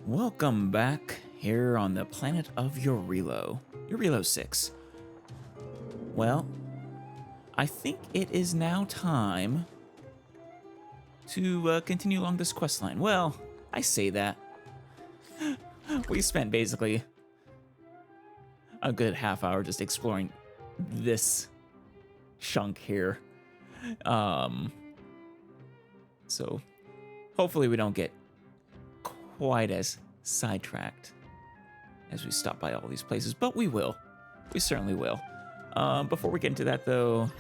Welcome back here on the planet of Eurilo 6. Well, I think it is now time to continue along this quest line. Well, I say that. We spent basically a good half hour just exploring this chunk here. So hopefully we don't get quite as sidetracked as we stop by all these places, but we will. We certainly will. Before we get into that, though,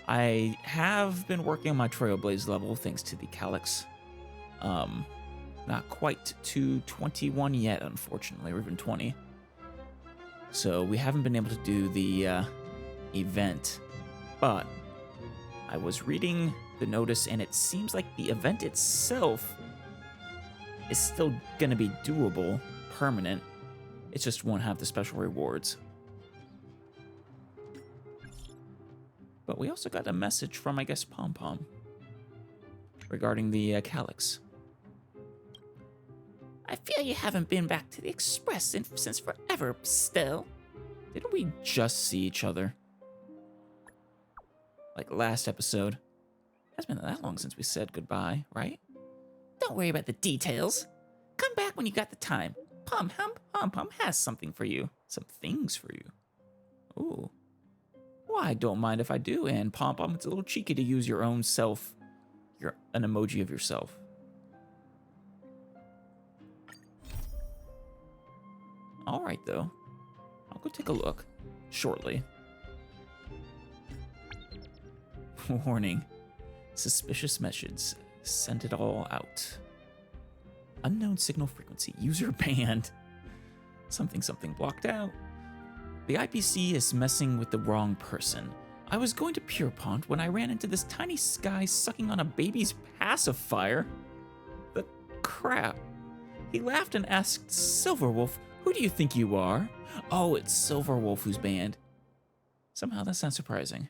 I have been working on my Trailblaze level thanks to the Calyx. Not quite to 21 yet, unfortunately, or even 20. So we haven't been able to do the event, but I was reading the notice, and it seems like the event itself is still going to be doable, permanent. It just won't have the special rewards. But we also got a message from, I guess, Pom Pom regarding the Calyx. I feel you haven't been back to the Express since forever, still. Didn't we just see each other? Like last episode. It's been that long since we said goodbye, right? Don't worry about the details. Come back when you got the time. Pom Pom has something for you. Some things for you. Ooh. Well, I don't mind if I do, and Pom Pom, it's a little cheeky to use your own self, an emoji of yourself. Alright, though. I'll go take a look. Shortly. Warning. Suspicious messages. Sent it all out. Unknown signal frequency. User banned. Something blocked out. The IPC is messing with the wrong person. I was going to Pierpont when I ran into this tiny guy sucking on a baby's pacifier. The crap. He laughed and asked Silverwolf, "Who do you think you are?" Oh, it's Silverwolf who's banned. Somehow that sounds surprising.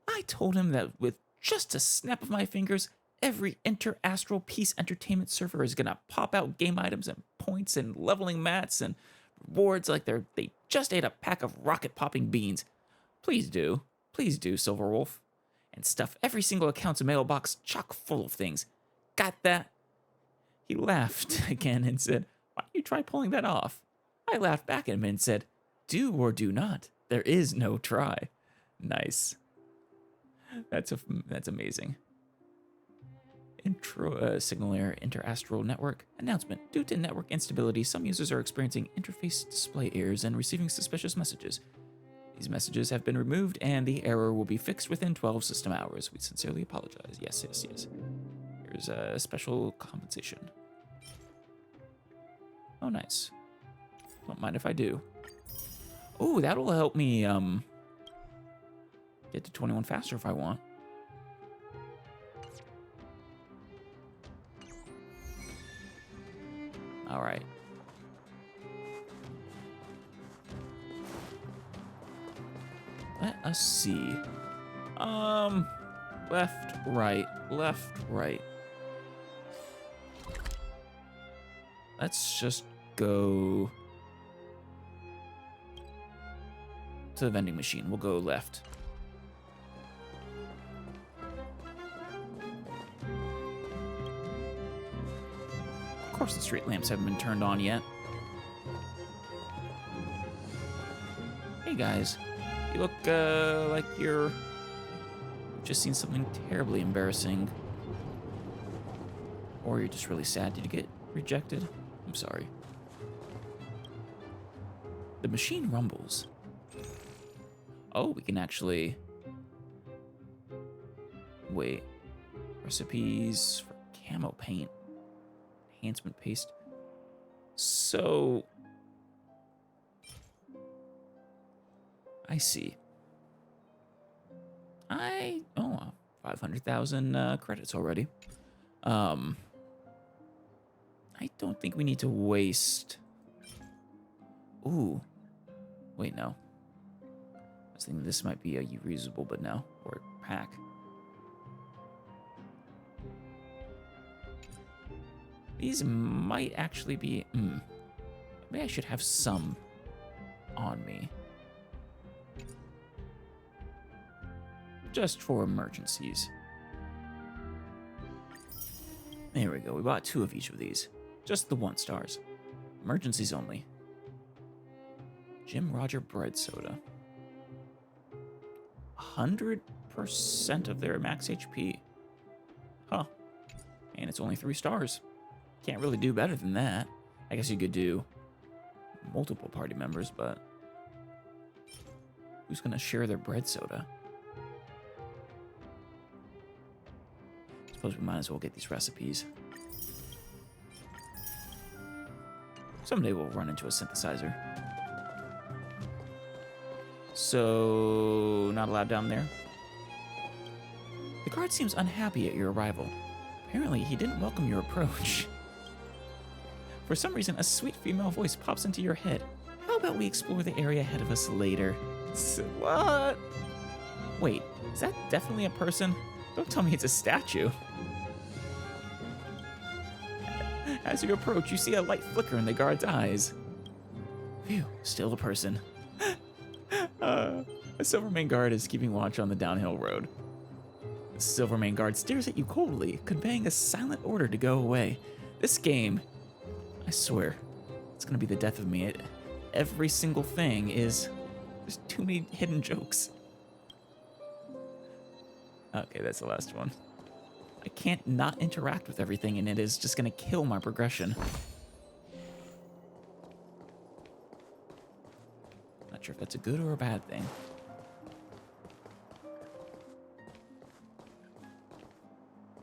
I told him that with just a snap of my fingers, every inter-astral peace entertainment server is gonna pop out game items and points and leveling mats and rewards like they just ate a pack of rocket-popping beans. Please do, Silverwolf. And stuff every single account's mailbox chock full of things. Got that? He laughed again and said, "Why don't you try pulling that off?" I laughed back at him and said, "Do or do not. There is no try." Nice. That's amazing. Signal Air Interastral Network announcement. Due to network instability, some users are experiencing interface display errors and receiving suspicious messages. These messages have been removed, and the error will be fixed within 12 system hours. We sincerely apologize. Yes. Here's a special compensation. Oh, nice. Don't mind if I do. Oh, that'll help me get to 21 faster if I want. All right. Let us see. Left, right. Let's just go to the vending machine. We'll go left. Of course the street lamps haven't been turned on yet. Hey guys, you look like you've just seen something terribly embarrassing. Or you're just really sad. Did you get rejected? I'm sorry. The machine rumbles. Oh, we can actually... Wait. Recipes for camo paint. Enhancement paste. So... I see. 500,000 credits already. I don't think we need to waste... Ooh. Wait, no. I was thinking this might be a reusable, but no. Or pack. These might actually be... maybe I should have some on me. Just for emergencies. There we go. We bought 2 of each of these. Just the 1 stars. Emergencies only. Jim Roger bread soda. 100% of their max HP. Huh. And it's only 3 stars. Can't really do better than that. I guess you could do multiple party members, but who's gonna share their bread soda? Suppose we might as well get these recipes. Someday we'll run into a synthesizer. So, not allowed down there? The guard seems unhappy at your arrival. Apparently, he didn't welcome your approach. For some reason, a sweet female voice pops into your head. How about we explore the area ahead of us later? What? Wait, is that definitely a person? Don't tell me it's a statue. As you approach, you see a light flicker in the guard's eyes. Phew, still a person. A Silvermane guard is keeping watch on the downhill road. The Silvermane guard stares at you coldly, conveying a silent order to go away. This game, I swear, it's gonna be the death of me. Every single thing is... There's too many hidden jokes. Okay, that's the last one. I can't not interact with everything, and it is just gonna kill my progression. Not sure if that's a good or a bad thing.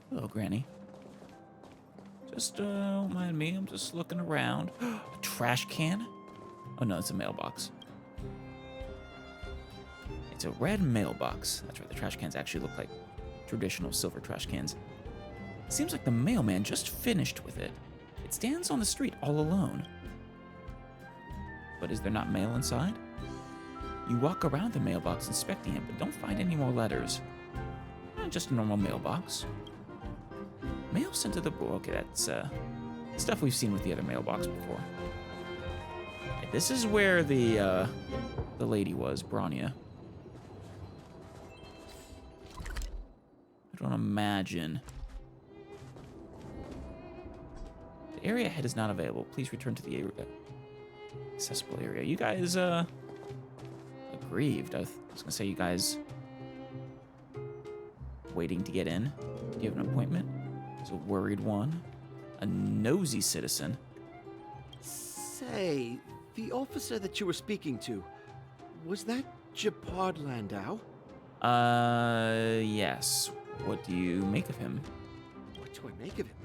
Hello, Granny. Just don't mind me, I'm just looking around. A trash can? Oh no, it's a mailbox. It's a red mailbox. That's right, the trash cans actually look like traditional silver trash cans. Seems like the mailman just finished with it. It stands on the street all alone. But is there not mail inside? You walk around the mailbox inspecting it, but don't find any more letters. Just a normal mailbox. Mail sent to the... Okay, that's stuff we've seen with the other mailbox before. Okay, this is where the lady was, Bronya. I don't imagine... The area ahead is not available. Please return to the area. Accessible area. You guys, aggrieved. I was gonna say, you guys waiting to get in. Do you have an appointment? There's a worried one. A nosy citizen. Say, the officer that you were speaking to, was that Japard Landau? Yes. What do you make of him? What do I make of him?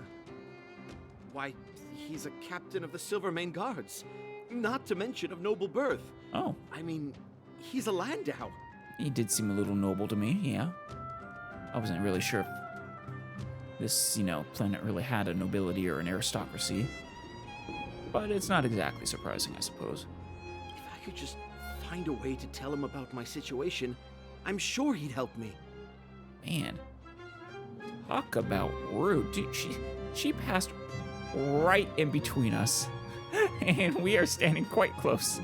Why, he's a captain of the Silvermane Guards. Not to mention of noble birth. Oh. I mean, he's a Landau. He did seem a little noble to me, yeah. I wasn't really sure if this, planet really had a nobility or an aristocracy. But it's not exactly surprising, I suppose. If I could just find a way to tell him about my situation, I'm sure he'd help me. Man. Talk about rude. Dude, she passed right in between us. And we are standing quite close.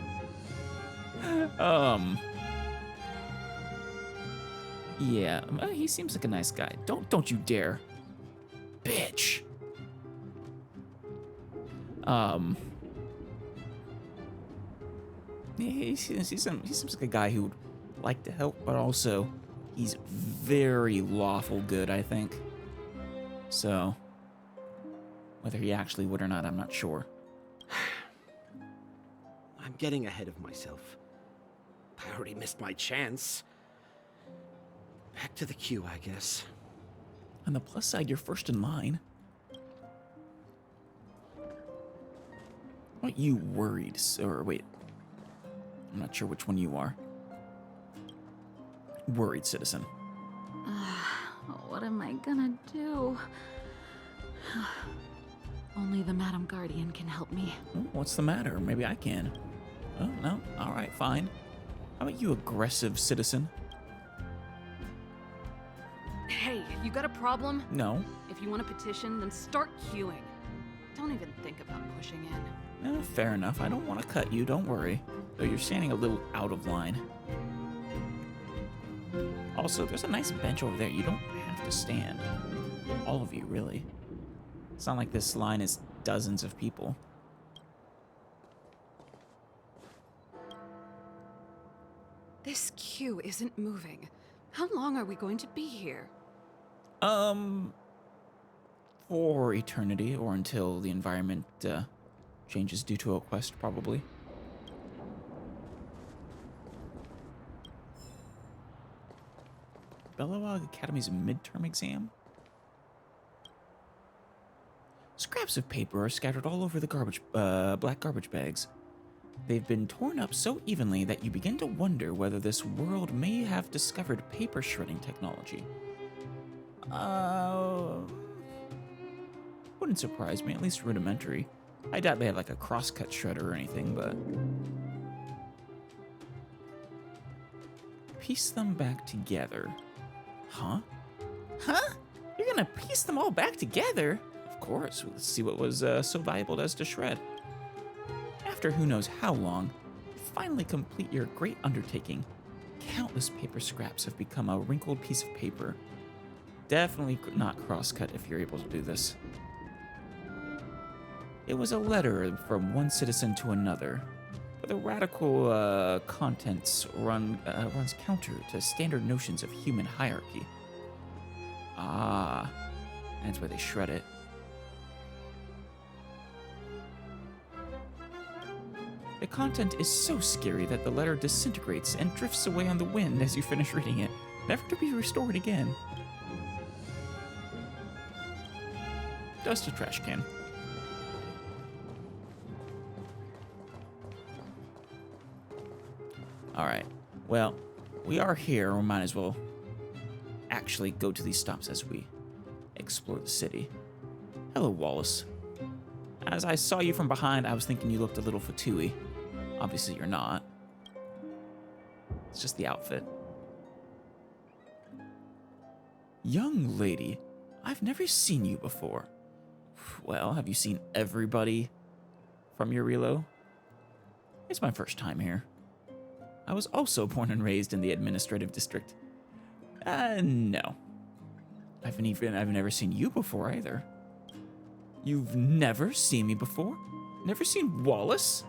Yeah, he seems like a nice guy. Don't you dare. Bitch. He seems like a guy who would like to help, but also he's very lawful good, I think. So, whether he actually would or not, I'm not sure. I'm getting ahead of myself. I already missed my chance. Back to the queue, I guess. On the plus side, you're first in line. Aren't you worried, sir? Wait. I'm not sure which one you are. Worried citizen. What am I gonna do? Only the Madam Guardian can help me. Oh, what's the matter? Maybe I can. Oh, no? Alright, fine. How about you, aggressive citizen? Hey, you got a problem? No. If you want a petition, then start queuing. Don't even think about pushing in. Fair enough. I don't want to cut you, don't worry. Though you're standing a little out of line. Also, there's a nice bench over there. You don't have to stand. All of you, really. It's not like this line is dozens of people. This queue isn't moving. How long are we going to be here? For eternity, or until the environment changes due to a quest, probably. Belloag Academy's midterm exam? Scraps of paper are scattered all over the black garbage bags. They've been torn up so evenly that you begin to wonder whether this world may have discovered paper shredding technology. Wouldn't surprise me, at least rudimentary. I doubt they have like a crosscut shredder or anything, but... Piece them back together. Huh? Huh? You're gonna piece them all back together? Of course, let's see what was so valuable as to shred. After who knows how long, you finally complete your great undertaking. Countless paper scraps have become a wrinkled piece of paper. Definitely not crosscut if you're able to do this. It was a letter from one citizen to another, but the radical contents runs counter to standard notions of human hierarchy. Ah, that's why they shred it. The content is so scary that the letter disintegrates and drifts away on the wind as you finish reading it, never to be restored again. Dust a trash can. Alright, well, we are here, we might as well actually go to these stops as we explore the city. Hello, Wallace. As I saw you from behind, I was thinking you looked a little fatui. Obviously, you're not. It's just the outfit. Young lady, I've never seen you before. Well, have you seen everybody from your relo? It's my first time here. I was also born and raised in the administrative district. No. I've never seen you before either. You've never seen me before? Never seen Wallace?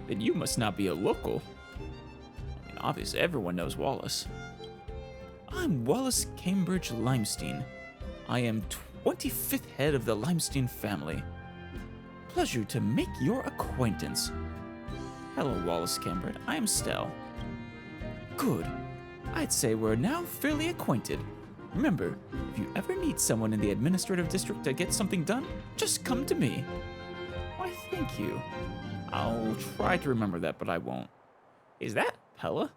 Then you must not be a local. I mean, obviously everyone knows Wallace. I'm Wallace Cambridge Limestein. I am 25th head of the Limestein family. Pleasure to make your acquaintance. Hello, Wallace Cambridge. I am Stell. Good. I'd say we're now fairly acquainted. Remember, if you ever need someone in the administrative district to get something done, just come to me. Why, thank you. I'll try to remember that, but I won't. Is that Pella?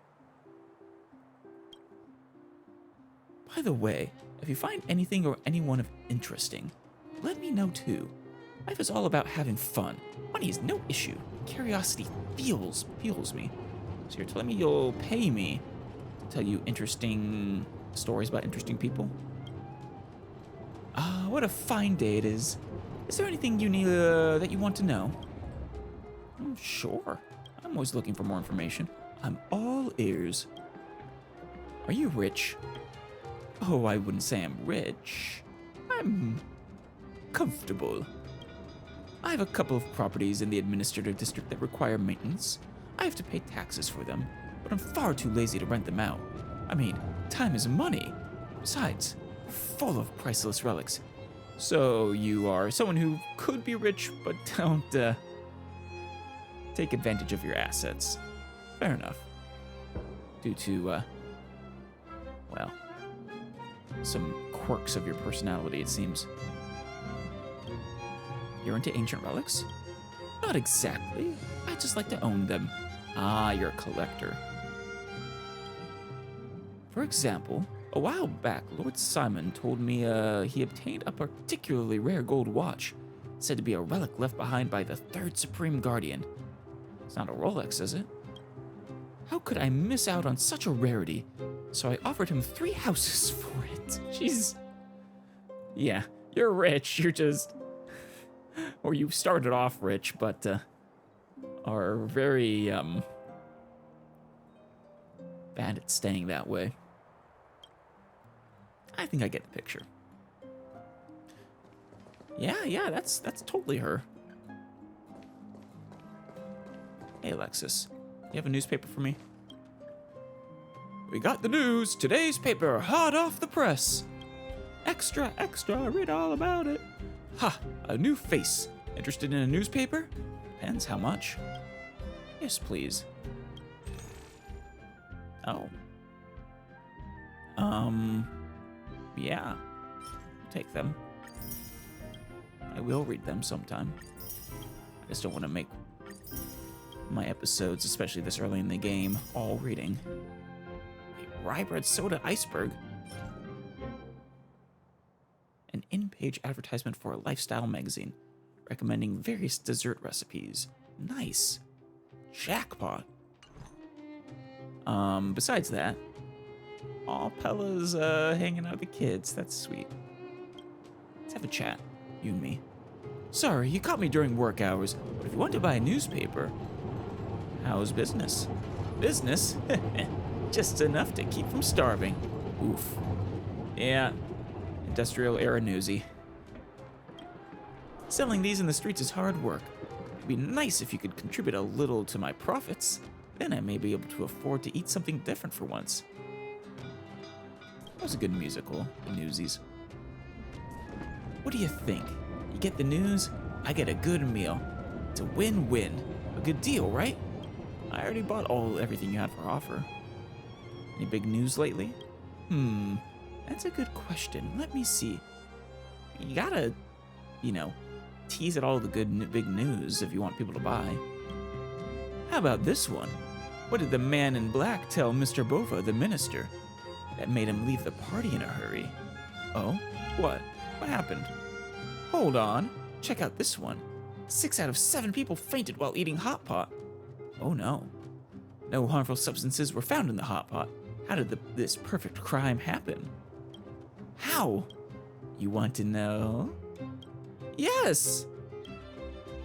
By the way, if you find anything or anyone of interesting, let me know too. Life is all about having fun. Money is no issue. Curiosity fuels me. So you're telling me you'll pay me to tell you interesting stories about interesting people? What a fine day it is. Is there anything you need that you want to know? Sure. I'm always looking for more information. I'm all ears. Are you rich? Oh, I wouldn't say I'm rich. I'm comfortable. I have a couple of properties in the administrative district that require maintenance. I have to pay taxes for them, but I'm far too lazy to rent them out. I mean, time is money. Besides, full of priceless relics. So you are someone who could be rich, but don't take advantage of your assets. Fair enough. Due to, well, some quirks of your personality, it seems. You're into ancient relics? Not exactly. I just like to own them. Ah, you're a collector. For example, a while back, Lord Simon told me he obtained a particularly rare gold watch, said to be a relic left behind by the third Supreme Guardian. It's not a Rolex, is it? How could I miss out on such a rarity? So I offered him 3 houses for it. Jeez. Yeah, you're rich, you're just... or you started off rich, but are very bad at staying that way. I think I get the picture. Yeah, that's totally her. Hey, Alexis, you have a newspaper for me? We got the news. Today's paper, hot off the press. Extra, extra, read all about it. Ha, a new face. Interested in a newspaper? Depends how much. Yes, please. Oh. Yeah. Take them. I will read them sometime. I just don't want to make my episodes, especially this early in the game, all reading. A rye bread soda iceberg. An in-page advertisement for a lifestyle magazine recommending various dessert recipes. Nice. Jackpot. Besides that, Pella's hanging out with the kids. That's sweet. Let's have a chat, you and me. Sorry, you caught me during work hours, but if you want to buy a newspaper, how's business? Business? Just enough to keep from starving. Oof. Yeah, industrial era newsy. Selling these in the streets is hard work. It'd be nice if you could contribute a little to my profits. Then I may be able to afford to eat something different for once. That was a good musical, the Newsies. What do you think? You get the news, I get a good meal. It's a win-win. A good deal, right? I already bought everything you had for offer. Any big news lately? That's a good question. Let me see. You gotta, tease at all the good big news if you want people to buy. How about this one? What did the man in black tell Mr. Bova, the minister? That made him leave the party in a hurry. Oh? What? What happened? Hold on. Check out this one. 6 out of 7 people fainted while eating hot pot. Oh no. No harmful substances were found in the hot pot. How did this perfect crime happen? How? You want to know? Yes!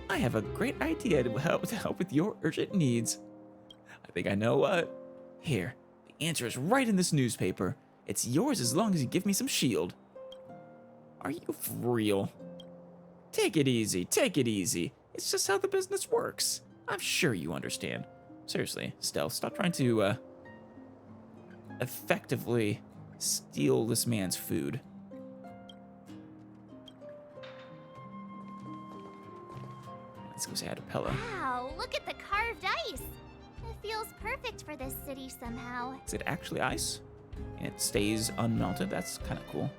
I have a great idea to help with your urgent needs. I think I know what. Here, the answer is right in this newspaper. It's yours as long as you give me some shield. Are you for real? Take it easy, take it easy. It's just how the business works. I'm sure you understand. Seriously, Stealth, stop trying to, effectively steal this man's food. Let's go say hi to Pella. Wow, look at the carved ice. It feels perfect for this city somehow. Is it actually ice? And it stays unmelted? That's kind of cool.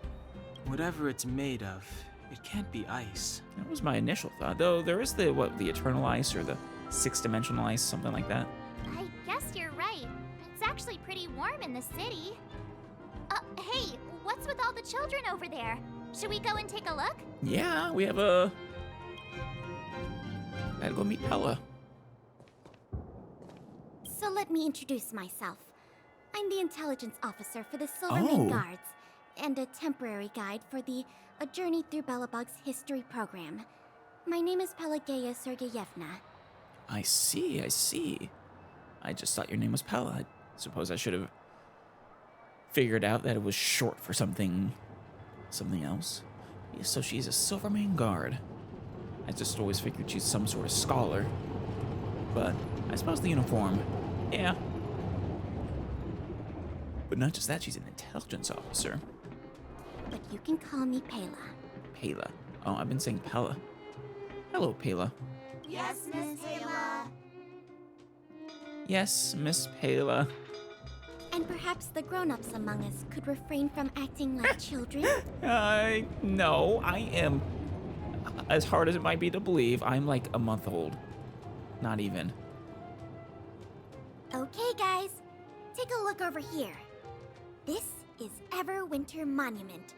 Whatever it's made of, it can't be ice. That was my initial thought, though there is the eternal ice or the 6-dimensional ice, something like that. I guess you're right. It's actually pretty warm in the city. Hey, what's with all the children over there? Should we go and take a look? Yeah, we have gotta go meet Pella. So let me introduce myself. I'm the intelligence officer for the Silvermane Guards, and a temporary guide for the A Journey Through Belobog's History program. My name is Pelageya Sergeyevna. I see. I just thought your name was Pella. I suppose I should have figured out that it was short for something else. Yeah, so she's a Silvermane Guard. I just always figured she's some sort of scholar. But I suppose the uniform, yeah. But not just that, she's an intelligence officer. But you can call me Pela. Pela. Oh, I've been saying Pella. Hello, Pela. Yes, Miss Taylor. Yes, Miss Pela. And perhaps the grown-ups among us could refrain from acting like children? No, I am, as hard as it might be to believe, I'm like a month old. Not even. Okay, guys. Take a look over here. This is Everwinter Monument.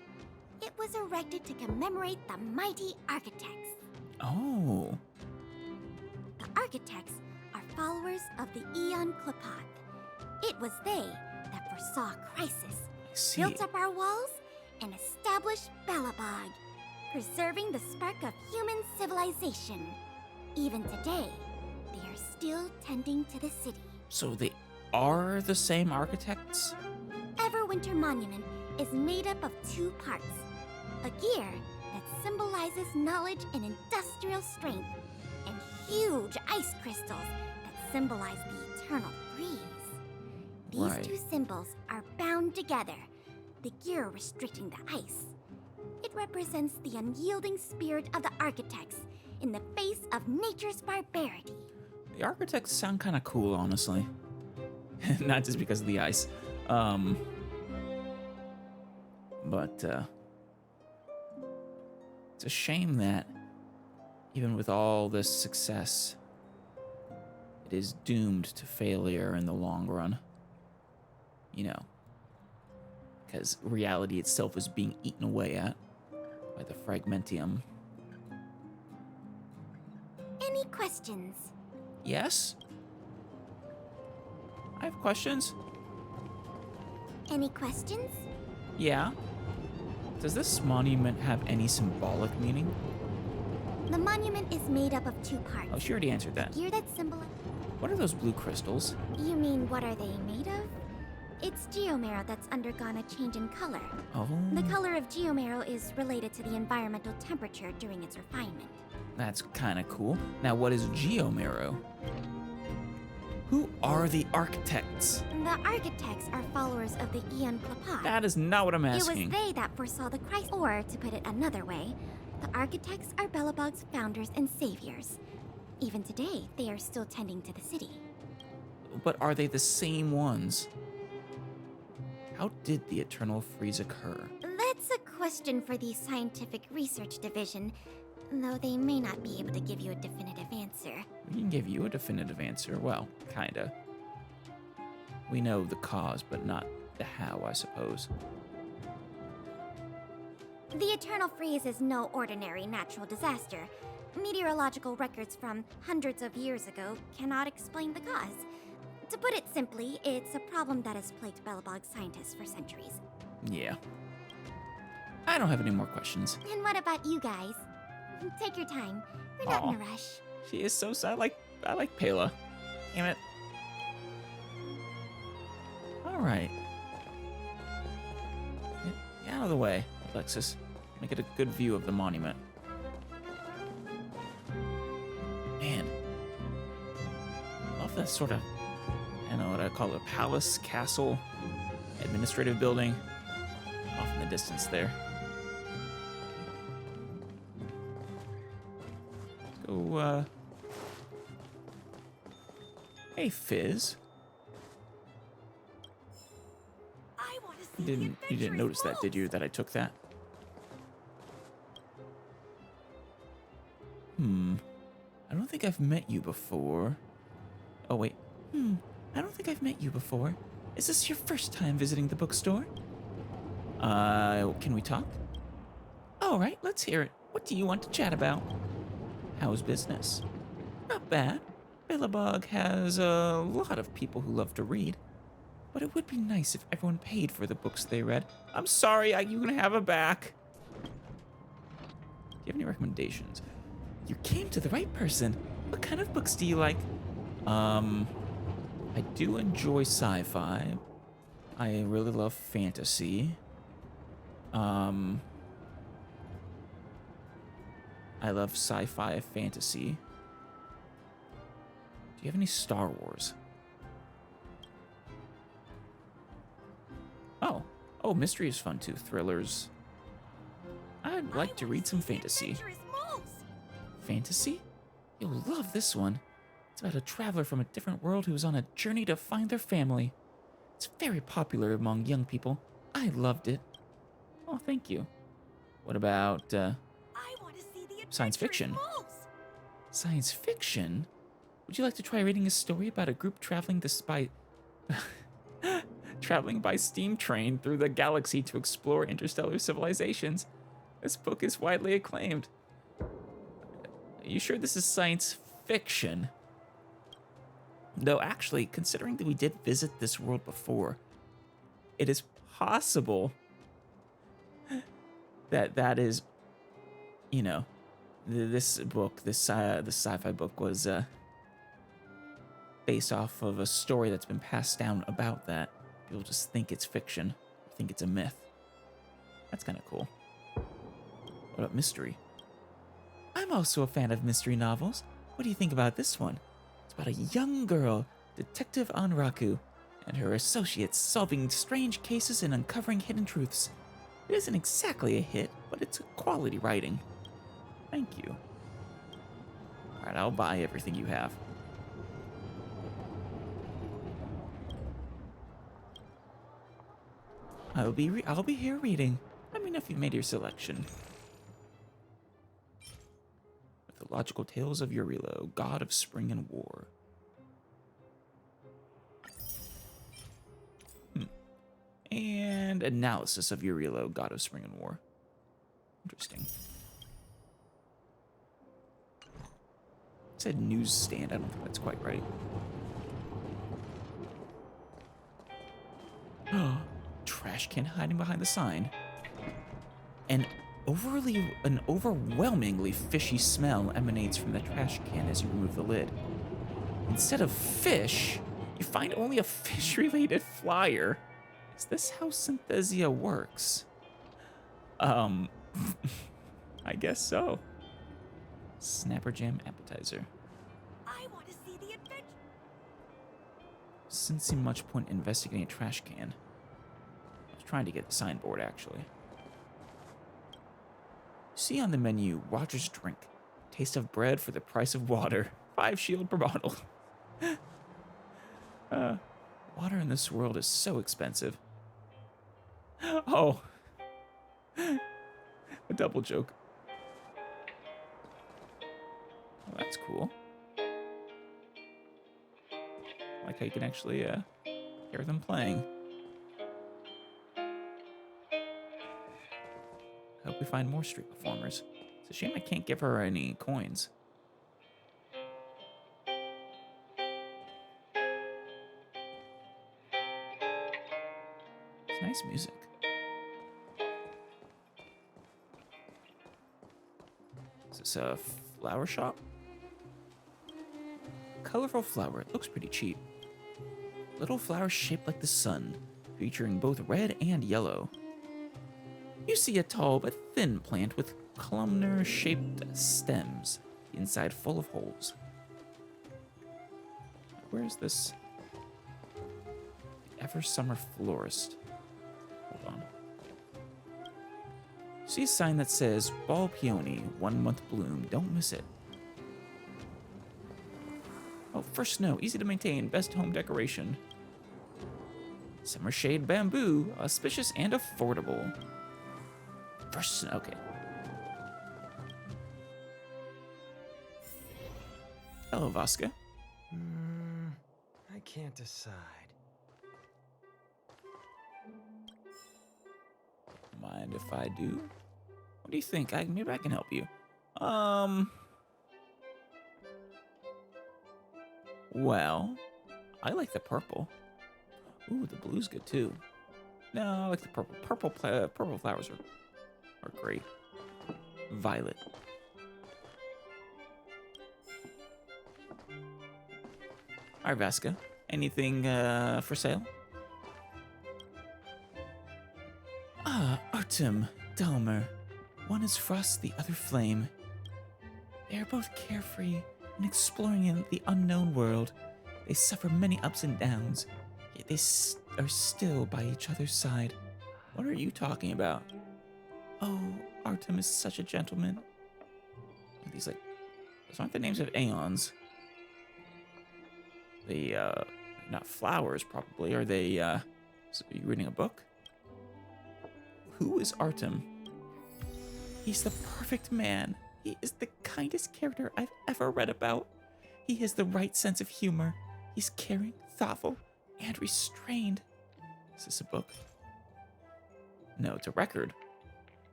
It was erected to commemorate the mighty architects. Oh. The architects are followers of the Aeon Klapoth. It was they that foresaw crisis, I see. built up our walls, and established Belobog. preserving the spark of human civilization. Even today, they are still tending to the city. So they are the same architects? Everwinter Monument is made up of 2 parts. A gear that symbolizes knowledge and industrial strength, and huge ice crystals that symbolize the eternal freeze. These Right. 2 symbols are bound together, the gear restricting the ice. It represents the unyielding spirit of the architects in the face of nature's barbarity. The architects sound kind of cool, honestly. Not just because of the ice. But it's a shame that even with all this success, it is doomed to failure in the long run. You know, because reality itself is being eaten away at by the fragmentium. Any questions? Yes? I have questions. Any questions? Yeah. Does this monument have any symbolic meaning? The monument is made up of 2 parts. Oh, she already answered that. Gear that symbolizes... What are those blue crystals? You mean, what are they made of? It's geomarrow that's undergone a change in color. Oh, The color of geomarrow is related to the environmental temperature during its refinement. that's kind of cool. Now, what is geomarrow? Who are the architects? The architects are followers of the Aeon Klapad. That is not what I'm It was asking. they that foresaw the crisis. Or, to put it another way, the architects are Belobog's founders and saviors. Even today, they are still tending to the city. But are they the same ones? How did the eternal freeze occur? That's a question for the Scientific Research Division, though they may not be able to give you a definitive answer. We can give you a definitive answer. Well, kinda. We know the cause, but not the how, I suppose. The Eternal Freeze is no ordinary natural disaster. Meteorological records from hundreds of years ago cannot explain the cause. To put it simply, it's a problem that has plagued Belobog scientists for centuries. Yeah. I don't have any more questions. And what about you guys? Take your time. We're not in a Aw. rush. She is so sad. I like Pela. Damn it. Alright. Get out of the way, Alexis. Make it a good view of the monument. Man. Love that sort of, I don't know what I call it, a palace, castle, administrative building. Off in the distance there. Let's go, Hey, Fizz. You didn't notice that, did you? That I took that? I don't think I've met you before. Oh, wait. I don't think I've met you before. Is this your first time visiting the bookstore? Can we talk? All right, let's hear it. What do you want to chat about? How's business? Not bad. Belobog has a lot of people who love to read. But it would be nice if everyone paid for the books they read. I'm sorry, you can have it back. Do you have any recommendations? You came to the right person. What kind of books do you like? I do enjoy sci-fi. I really love fantasy. I love sci-fi fantasy. Do you have any Star Wars? Oh, mystery is fun too. Thrillers. I'd like to read some fantasy. Fantasy? You'll love this one. It's about a traveler from a different world who is on a journey to find their family. It's very popular among young people. I loved it. Oh, thank you. What about, science fiction? Science fiction? Would you like to try reading a story about a group traveling traveling by steam train through the galaxy to explore interstellar civilizations? This book is widely acclaimed. Are you sure this is science fiction? Though actually, considering that we did visit this world before, it is possible that that is you know, this book, this sci-fi book was based off of a story that's been passed down about that. People just think it's fiction, think it's a myth. That's kind of cool. What about mystery? I'm also a fan of mystery novels. What do you think about this one? It's about a young girl, Detective Anraku, and her associates solving strange cases and uncovering hidden truths. It isn't exactly a hit, but it's a quality writing. Thank you. Alright, I'll buy everything you have. I'll be here reading. Let me know if you've made your selection. With the logical tales of Urilo, god of spring and war. And analysis of Urilo, god of spring and war. Interesting. It said newsstand. I don't think that's quite right. Trash can hiding behind the sign. An overwhelmingly fishy smell emanates from the trash can as you remove the lid. Instead of fish, you find only a fish-related flyer. Is this how Synthesia works? I guess so. Snapper Jam appetizer. I want to see the adventure. Doesn't seem much point investigating a trash can. I was trying to get the signboard, actually. See on the menu, Roger's drink. Taste of bread for the price of water. 5 shield per bottle. Water in this world is so expensive. Oh. A double joke. Oh, that's cool. I like how you can actually hear them playing. I hope we find more street performers. It's a shame I can't give her any coins. It's nice music. Is this a flower shop? Colorful flower. It looks pretty cheap. Little flowers shaped like the sun, featuring both red and yellow. You see a tall but thin plant with columnar-shaped stems, the inside full of holes. Where is this? The Ever Summer Florist. Hold on. See a sign that says, Ball Peony, 1 month bloom, don't miss it. Oh, first snow, easy to maintain, best home decoration. Summer shade bamboo, auspicious and affordable. First snow, okay. Hello, Vasca. I can't decide. Mind if I do? What do you think? Maybe I can help you. Well, I like the purple. Ooh, the blue's good too. No, I like the purple. Purple flowers are great. Violet. All right, Vasca. Anything for sale? Artem, Dalmer. One is frost, the other flame. They are both carefree and exploring in the unknown world. They suffer many ups and downs, yet they are still by each other's side. What are you talking about? Oh, Artem is such a gentleman. These those aren't the names of aeons. They, not flowers, probably. Are they, so are you reading a book? Who is Artem? He's the perfect man. He is the kindest character I've ever read about. He has the right sense of humor. He's caring, thoughtful, and restrained. Is this a book? No, it's a record.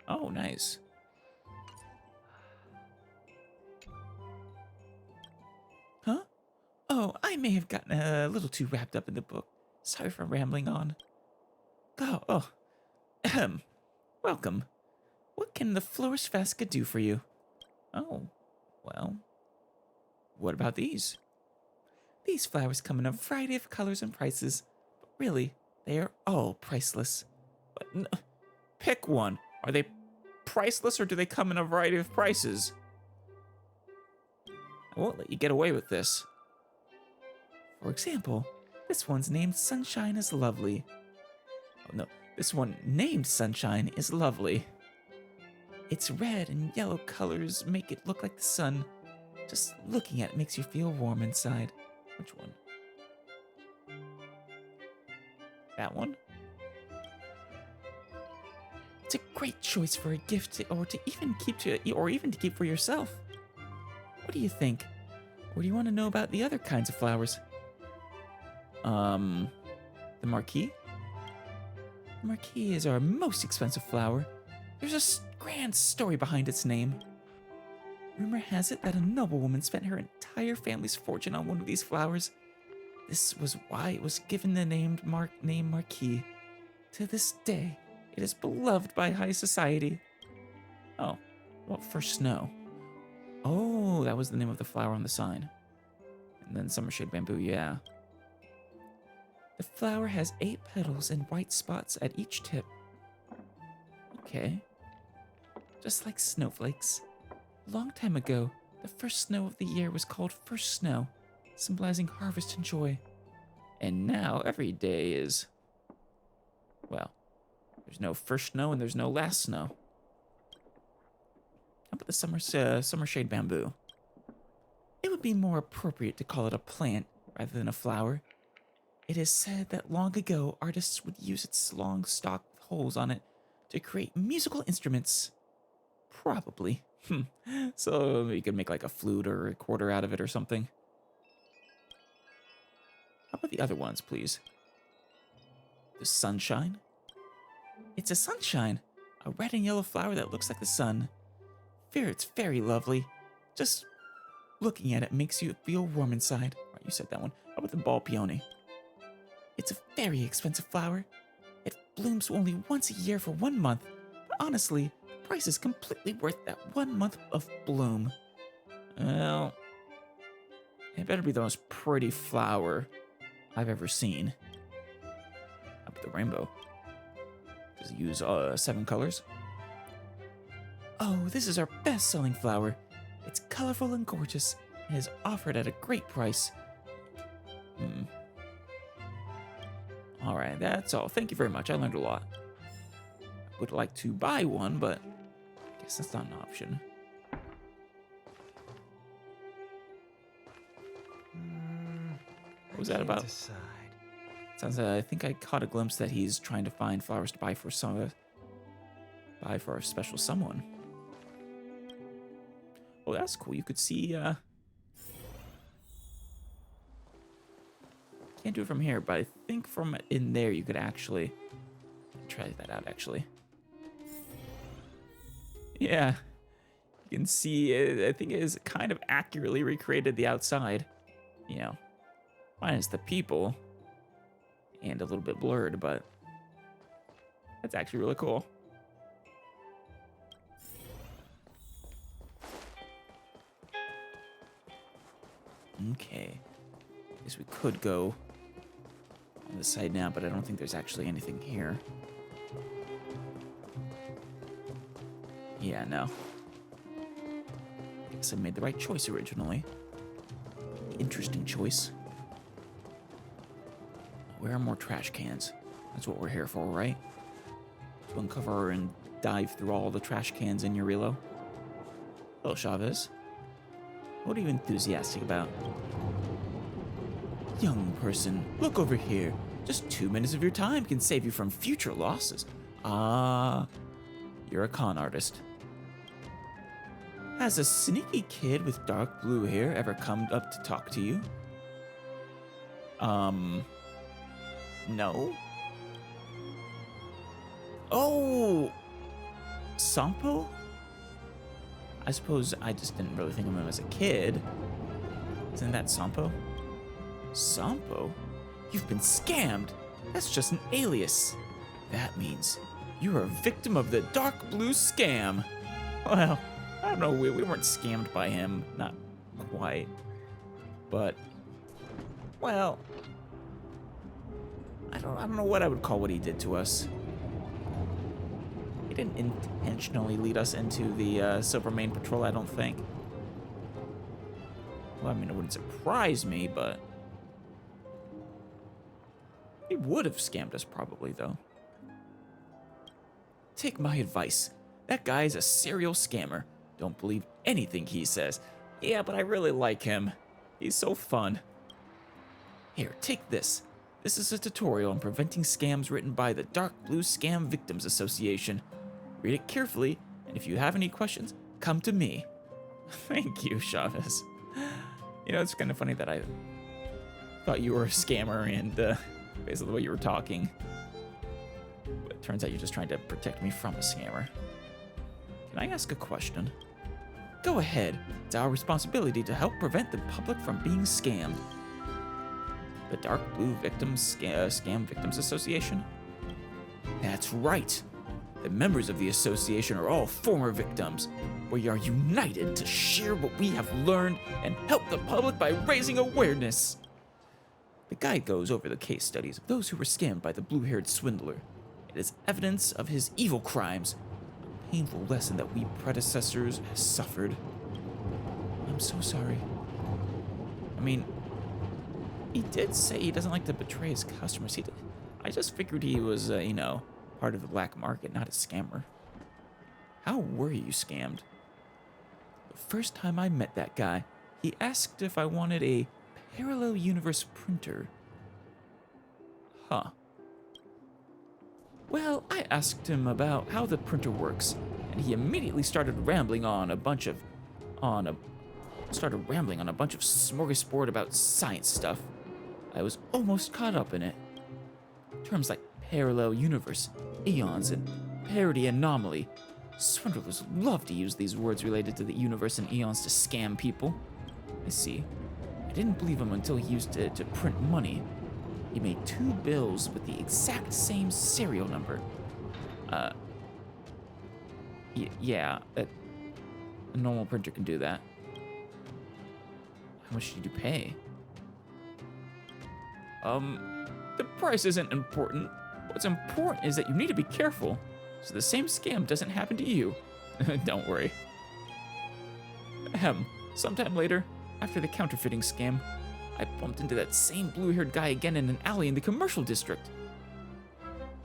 Oh, nice. Huh? Oh, I may have gotten a little too wrapped up in the book. Sorry for rambling on. Welcome. What can the Florist Festa do for you? Oh, well, what about these? These flowers come in a variety of colors and prices, but really, they are all priceless. Pick one. Are they priceless or do they come in a variety of prices? I won't let you get away with this. For example, this one's named Sunshine is Lovely. Oh no, this one named Sunshine is Lovely. Its red and yellow colors make it look like the sun. Just looking at it makes you feel warm inside. Which one? That one? It's a great choice for a gift or to keep for yourself. What do you think? Or do you want to know about the other kinds of flowers? The marquis? The marquis is our most expensive flower. There's a grand story behind its name. Rumor has it that a noblewoman spent her entire family's fortune on one of these flowers. This was why it was given the name Marquis. To this day, it is beloved by high society. Oh, well, first snow. Oh, that was the name of the flower on the sign. And then Summer Shade Bamboo, yeah. The flower has 8 petals and white spots at each tip. Okay. Just like snowflakes. A long time ago, the first snow of the year was called First Snow, symbolizing harvest and joy. And now every day is... well, there's no first snow and there's no last snow. How about the Summer Shade Bamboo? It would be more appropriate to call it a plant rather than a flower. It is said that long ago, artists would use its long stalk with holes on it to create musical instruments. Probably. So you could make like a flute or a recorder out of it or something. How about the other ones, please? The Sunshine? It's a sunshine, a red and yellow flower that looks like the sun. It's very lovely. Just looking at it makes you feel warm inside. Right, you said that one. How about the ball peony? It's a very expensive flower. It blooms only once a year for 1 month, but honestly, the price is completely worth that 1 month of bloom. Well, it better be the most pretty flower I've ever seen. How about the rainbow? Does it use 7 colors? Oh, this is our best-selling flower. It's colorful and gorgeous, and is offered at a great price. Alright, that's all. Thank you very much. I learned a lot. I would like to buy one, but I guess that's not an option. What was that about? Sounds I think I caught a glimpse that he's trying to find flowers to buy for a special someone. Oh, that's cool. You could see can't do it from here, but I think from in there you could actually try that out actually. Yeah. You can see I think it is kind of accurately recreated the outside. You know, minus the people. And a little bit blurred, but that's actually really cool. Okay. Guess we could go on this side now, but I don't think there's actually anything here. Yeah, no. Guess I made the right choice originally. Interesting choice. Where are more trash cans? That's what we're here for, right? To uncover and dive through all the trash cans in your relo. Hello, Chavez. What are you enthusiastic about? Young person, look over here. Just 2 minutes of your time can save you from future losses. Ah, you're a con artist. Has a sneaky kid with dark blue hair ever come up to talk to you? No. Oh! Sampo? I suppose I just didn't really think of him as a kid. Isn't that Sampo? Sampo? You've been scammed! That's just an alias. That means You're a victim of the dark blue scam. Well, I don't know, we weren't scammed by him, not quite. But, well, I don't know what I would call what he did to us. He didn't intentionally lead us into the Silver Main Patrol, I don't think. Well, I mean, it wouldn't surprise me, but he would have scammed us probably, though. Take my advice. That guy's a serial scammer. Don't believe anything he says. Yeah, but I really like him. He's so fun. Here, take this. This is a tutorial on preventing scams written by the Dark Blue Scam Victims Association. Read it carefully, and if you have any questions, come to me. Thank you, Chavez. You know, it's kind of funny that I thought you were a scammer and based on the way you were talking. But it turns out you're just trying to protect me from a scammer. Can I ask a question? Go ahead. It's our responsibility to help prevent the public from being scammed. The Dark Blue Scam Victims Association? That's right. The members of the association are all former victims. We are united to share what we have learned and help the public by raising awareness. The guide goes over the case studies of those who were scammed by the blue-haired swindler. It is evidence of his evil crimes, a painful lesson that we predecessors have suffered. I'm so sorry. I mean, he did say he doesn't like to betray his customers. I just figured he was, you know, part of the black market, not a scammer. How were you scammed? The first time I met that guy, he asked if I wanted a parallel universe printer. Huh. Well, I asked him about how the printer works, and he immediately started rambling on a bunch of smorgasbord about science stuff. I was almost caught up in it. Terms like parallel universe, eons, and parity anomaly. Swindlers love to use these words related to the universe and eons to scam people. I see. I didn't believe him until he used it to print money. He made 2 bills with the exact same serial number. Yeah, a normal printer can do that. How much did you pay? The price isn't important. What's important is that you need to be careful, so the same scam doesn't happen to you. Don't worry. Sometime later, after the counterfeiting scam, I bumped into that same blue-haired guy again in an alley in the commercial district.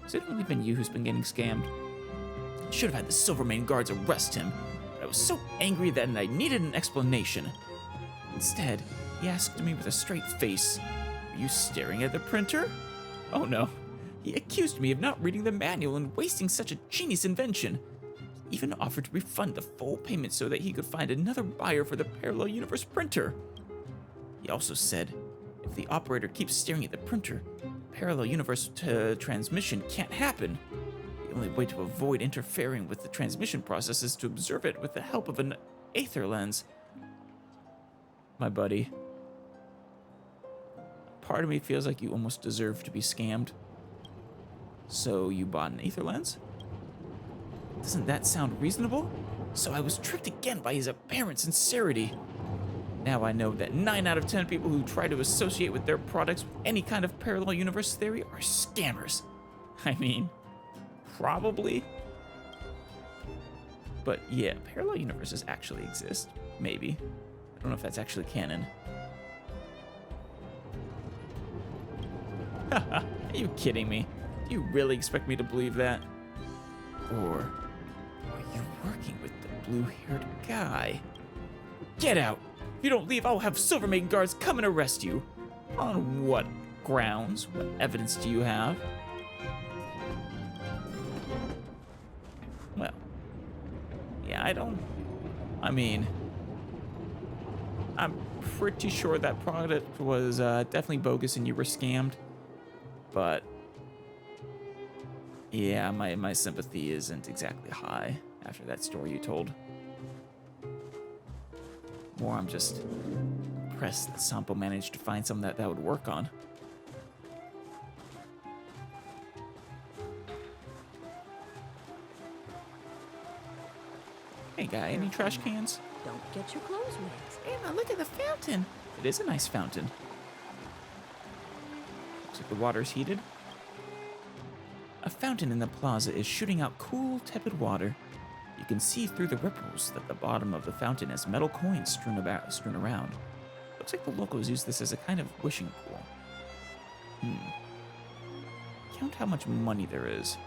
Has it only been you who's been getting scammed? I should have had the Silvermane guards arrest him, but I was so angry that I needed an explanation. Instead, he asked me with a straight face, "Are you staring at the printer?" Oh no. He accused me of not reading the manual and wasting such a genius invention. He even offered to refund the full payment so that he could find another buyer for the parallel universe printer. He also said, if the operator keeps staring at the printer, parallel universe transmission can't happen. The only way to avoid interfering with the transmission process is to observe it with the help of an aether lens. My buddy, part of me feels like you almost deserve to be scammed. So you bought an aether lens? Doesn't that sound reasonable? So I was tricked again by his apparent sincerity. Now I know that 9 out of 10 people who try to associate with their products with any kind of parallel universe theory are scammers. I mean, probably. But yeah, parallel universes actually exist. Maybe. I don't know if that's actually canon. Haha, are you kidding me? Do you really expect me to believe that? Or are you working with the blue-haired guy? Get out! If you don't leave, I'll have Silvermane guards come and arrest you. On what grounds? What evidence do you have? Well, yeah, I'm pretty sure that product was definitely bogus and you were scammed. But yeah, my sympathy isn't exactly high after that story you told. More, I'm just impressed that Sampo managed to find something that would work on. Hey, guy, any trash cans? Don't get your clothes wet. Emma, look at the fountain. It is a nice fountain. Looks like the water's heated. A fountain in the plaza is shooting out cool, tepid water. You can see through the ripples that the bottom of the fountain has metal coins strewn around. Looks like the locals use this as a kind of wishing pool. Count how much money there is.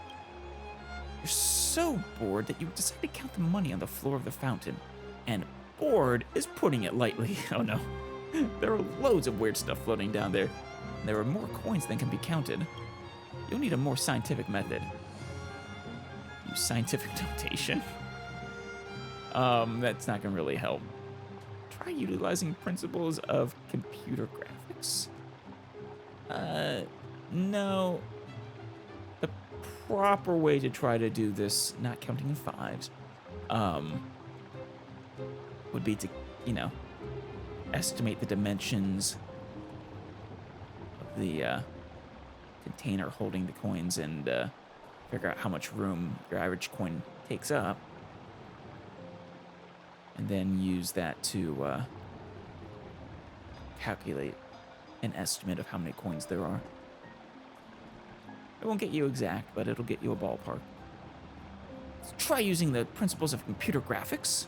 You're so bored that you decide to count the money on the floor of the fountain. And bored is putting it lightly. Oh no. There are loads of weird stuff floating down there. And there are more coins than can be counted. You'll need a more scientific method. Use scientific notation. That's not gonna really help. Try utilizing principles of computer graphics. No. The proper way to try to do this, not counting in fives, would be to, estimate the dimensions of the container holding the coins and figure out how much room your average coin takes up. And then use that to calculate an estimate of how many coins there are. It won't get you exact, but it'll get you a ballpark. So try using the principles of computer graphics.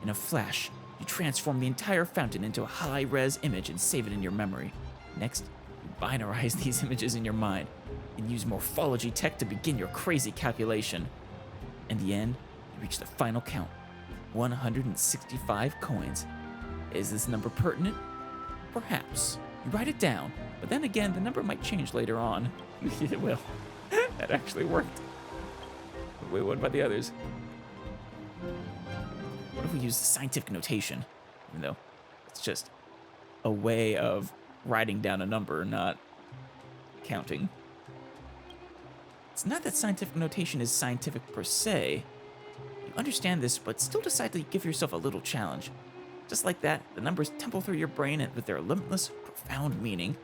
In a flash, you transform the entire fountain into a high-res image and save it in your memory. Next, you binarize these images in your mind and use morphology tech to begin your crazy calculation. In the end, you reach the final count. 165 coins. Is this number pertinent? Perhaps. You write it down, but then again, the number might change later on. It will. That actually worked. Wait, what about the others? What if we use scientific notation? Even though it's just a way of writing down a number, not counting. It's not that scientific notation is scientific per se. You understand this, but still decide to give yourself a little challenge. Just like that, the numbers tumble through your brain with their limitless, profound meaning.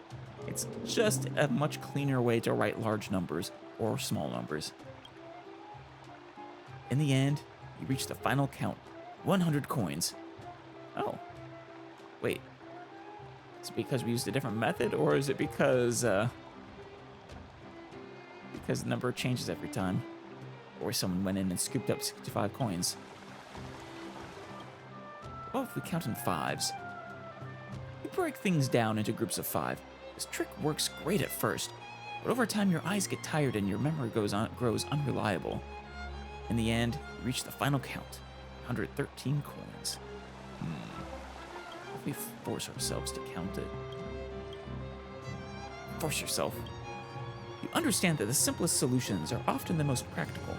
It's just a much cleaner way to write large numbers or small numbers. In the end, you reach the final count, 100 coins. Oh, wait. Is it because we used a different method, or is it because the number changes every time? Or someone went in and scooped up 65 coins? Well, if we count in fives. You break things down into groups of 5. This trick works great at first, but over time your eyes get tired and your memory grows unreliable. In the end, you reach the final count, 113 coins. If we force ourselves to count it. Force yourself. You understand that the simplest solutions are often the most practical.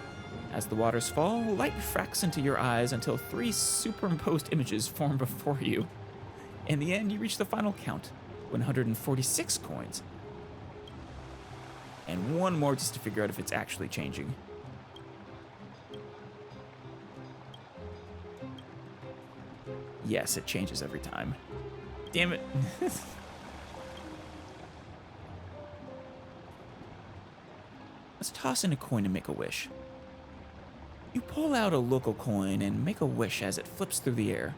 As the waters fall, light refracts into your eyes until 3 superimposed images form before you. In the end, you reach the final count, 146 coins. And one more just to figure out if it's actually changing. Yes, it changes every time. Damn it. Let's toss in a coin and make a wish. You pull out a local coin and make a wish as it flips through the air.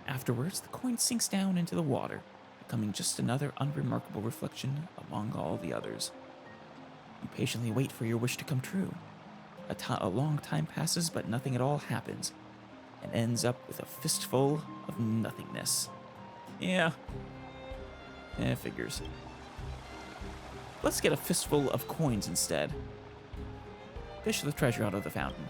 Afterwards, the coin sinks down into the water, becoming just another unremarkable reflection among all the others. You patiently wait for your wish to come true. A long time passes, but nothing at all happens, and ends up with a fistful of nothingness. Yeah. Figures. Let's get a fistful of coins instead. Fish the treasure out of the fountain.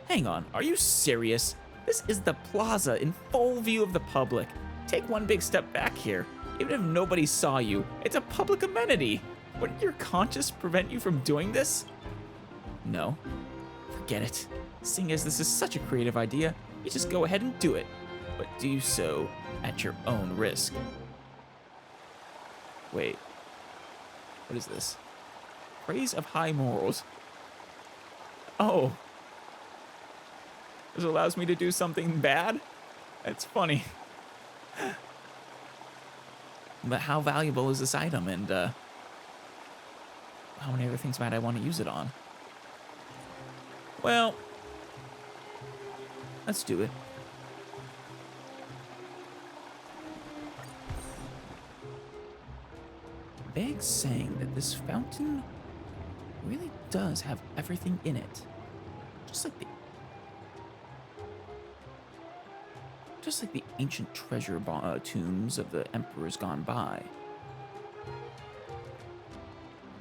Hang on, are you serious? This is the plaza in full view of the public. Take one big step back here. Even if nobody saw you, it's a public amenity. Wouldn't your conscience prevent you from doing this? No. Forget it. Seeing as this is such a creative idea, you just go ahead and do it. But do so at your own risk. Wait. What is this? Praise of high morals. Oh. This allows me to do something bad? That's funny. But how valuable is this item, and how many other things might I want to use it on? Well, Let's do it. Vague's saying that this fountain really does have everything in it. Just like the ancient treasure tombs of the emperors gone by.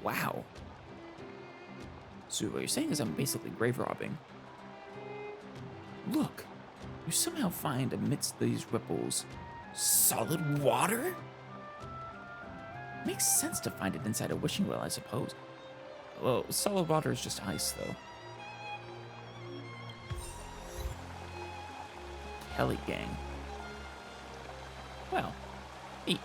Wow. So what you're saying is I'm basically grave robbing. Look, you somehow find amidst these ripples solid water? Makes sense to find it inside a wishing well, I suppose. Well, solid water is just ice, though. Kelly gang. Well, eat.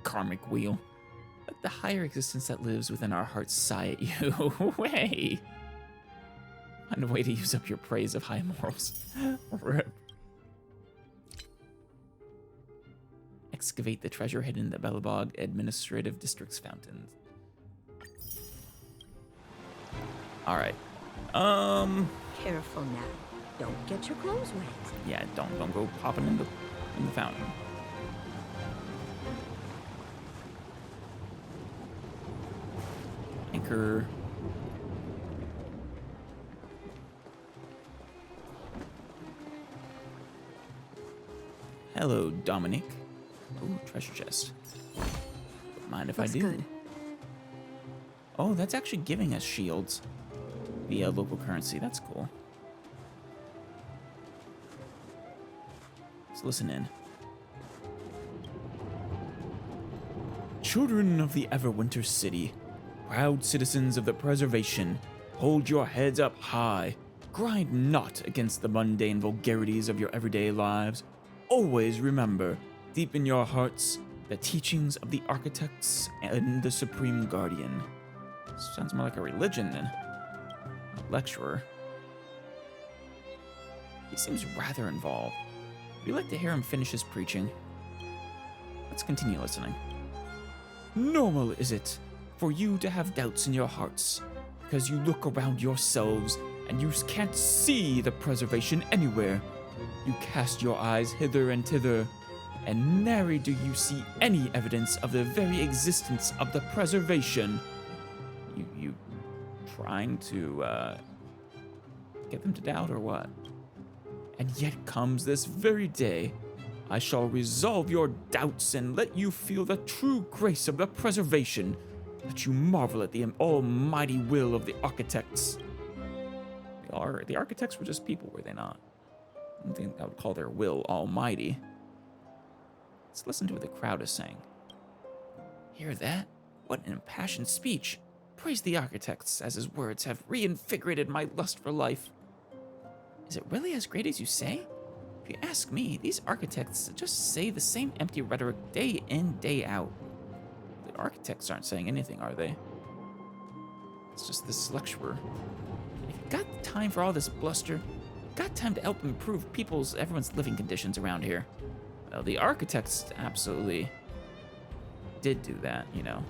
Karmic wheel. Let the higher existence that lives within our hearts sigh at you. Way. Find a way to use up your praise of high morals. Rip. Excavate the treasure hidden in the Belobog Administrative District's fountains. Alright. Careful now. Don't get your clothes wet. Yeah, don't go popping in the fountain. Anchor. Hello, Dominic. Ooh, treasure chest. Don't mind if Looks I do. good. Oh, that's actually giving us shields via local currency. That's cool. Let's listen in. Children of the Everwinter City, proud citizens of the preservation, hold your heads up high. Grind not against the mundane vulgarities of your everyday lives. Always remember, deep in your hearts, the teachings of the architects and the Supreme Guardian. Sounds more like a religion than a lecturer. He seems rather involved. We'd like to hear him finish his preaching. Let's continue listening. Normal is it for you to have doubts in your hearts, because you look around yourselves and you can't see the preservation anywhere. You cast your eyes hither and thither, and nary do you see any evidence of the very existence of the preservation. You trying to get them to doubt or what? And yet comes this very day, I shall resolve your doubts and let you feel the true grace of the preservation, that you marvel at the almighty will of the architects. The architects were just people, were they not? I don't think I would call their will almighty. Let's listen to what the crowd is saying. Hear that? What an impassioned speech. Praise the architects, as his words have reinvigorated my lust for life. Is it really as great as you say? If you ask me, these architects just say the same empty rhetoric day in, day out. The architects aren't saying anything, are they? It's just this lecturer. If you got the time for all this bluster, got time to help improve everyone's living conditions around here. Well, the architects absolutely did do that, you know.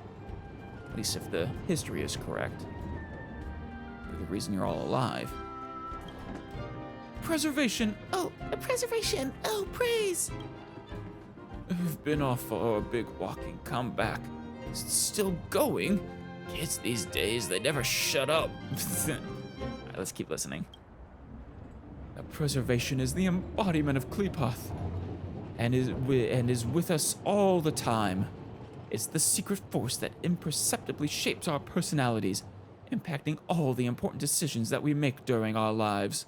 At least if the history is correct. They're the reason you're all alive. Preservation! Oh, preservation! Oh, praise! We've been off for a big walking comeback. It's still going? Kids these days, they never shut up. Alright, let's keep listening. The preservation is the embodiment of Kleepoth, and is with us all the time. It's the secret force that imperceptibly shapes our personalities, impacting all the important decisions that we make during our lives.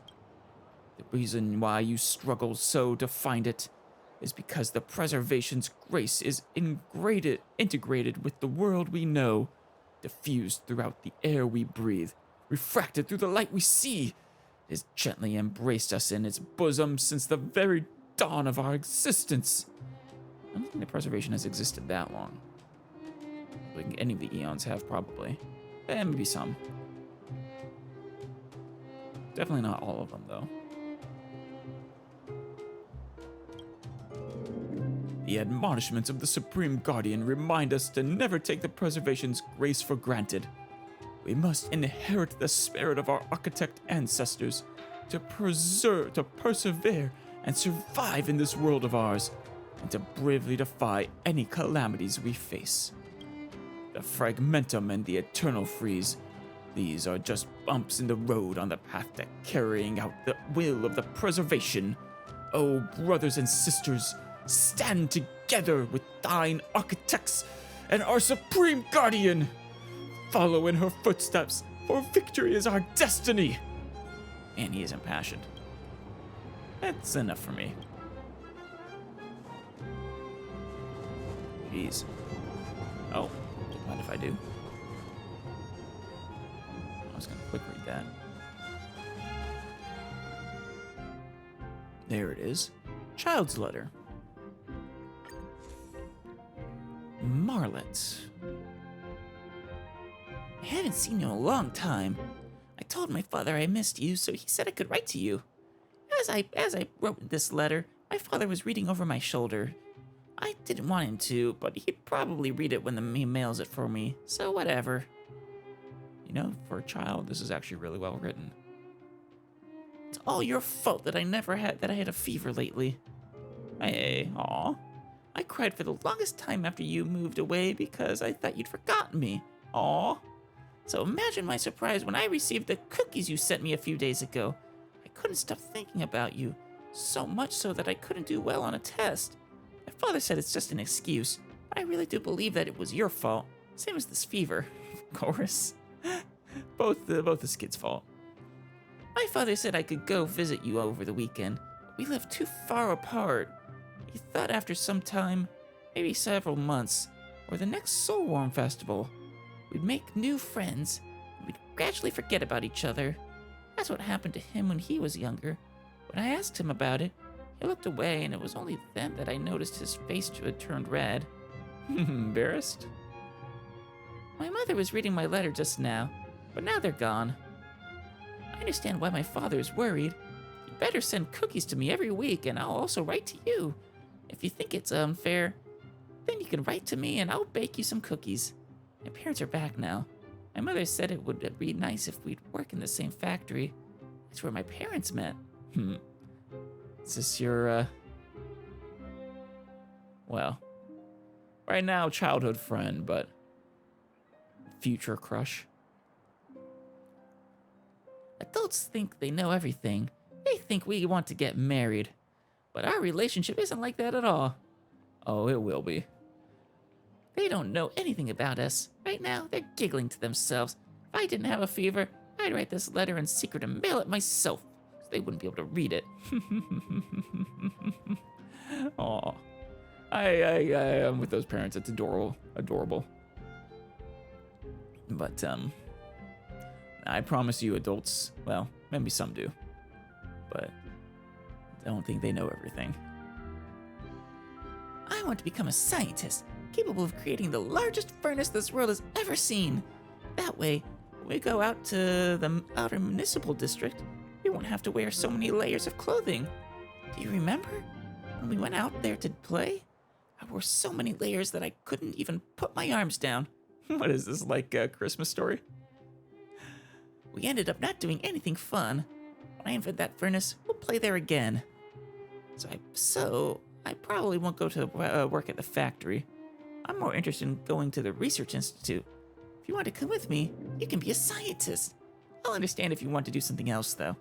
The reason why you struggle so to find it is because the preservation's grace is integrated with the world we know, diffused throughout the air we breathe, refracted through the light we see. It has gently embraced us in its bosom since the very dawn of our existence. I don't think the preservation has existed that long. Like any of the eons have, probably. Maybe some. Definitely not all of them, though. The admonishments of the Supreme Guardian remind us to never take the preservation's grace for granted. We must inherit the spirit of our architect ancestors to persevere and survive in this world of ours, and to bravely defy any calamities we face. The Fragmentum and the Eternal Freeze, these are just bumps in the road on the path to carrying out the will of the preservation. Oh, brothers and sisters, stand together with thine architects and our Supreme Guardian. Follow in her footsteps, for victory is our destiny. And he is impassioned. That's enough for me. Jeez. Oh, mind if I do? I was gonna quick read that. There it is. Child's letter. Marlet. I haven't seen you in a long time. I told my father I missed you, so he said I could write to you. As I wrote this letter, my father was reading over my shoulder. I didn't want him to, but he'd probably read it when he mails it for me, so whatever. You know, for a child, this is actually really well written. It's all your fault that I had a fever lately. Hey, aw. I cried for the longest time after you moved away because I thought you'd forgotten me. Aw. So imagine my surprise when I received the cookies you sent me a few days ago. I couldn't stop thinking about you, so much so that I couldn't do well on a test. My father said it's just an excuse, but I really do believe that it was your fault. Same as this fever, of course. both the skid's fault. My father said I could go visit you over the weekend. We live too far apart. He thought after some time, maybe several months, or the next Soulworm Festival, we'd make new friends, and we'd gradually forget about each other. That's what happened to him when he was younger. When I asked him about it, he looked away, and it was only then that I noticed his face had turned red. Embarrassed? My mother was reading my letter just now, but now they're gone. I understand why my father is worried. You better send cookies to me every week, and I'll also write to you. If you think it's unfair, then you can write to me and I'll bake you some cookies. My parents are back now. My mother said it would be nice if we'd work in the same factory. That's where my parents met. Is this your, well, right now childhood friend, but future crush? Adults think they know everything. They think we want to get married. But our relationship isn't like that at all. Oh, it will be. They don't know anything about us. Right now, they're giggling to themselves. If I didn't have a fever, I'd write this letter in secret and mail it myself, so they wouldn't be able to read it. Aw. I am with those parents. It's adorable. But, I promise you adults, well, maybe some do, but I don't think they know everything. I want to become a scientist, capable of creating the largest furnace this world has ever seen. That way, when we go out to the outer municipal district, we won't have to wear so many layers of clothing. Do you remember when we went out there to play? I wore so many layers that I couldn't even put my arms down. What is this, like a Christmas Story? We ended up not doing anything fun. When I invent that furnace, we'll play there again. So I probably won't go to work at the factory. I'm more interested in going to the research institute. If you want to come with me, you can be a scientist. I'll understand if you want to do something else, though.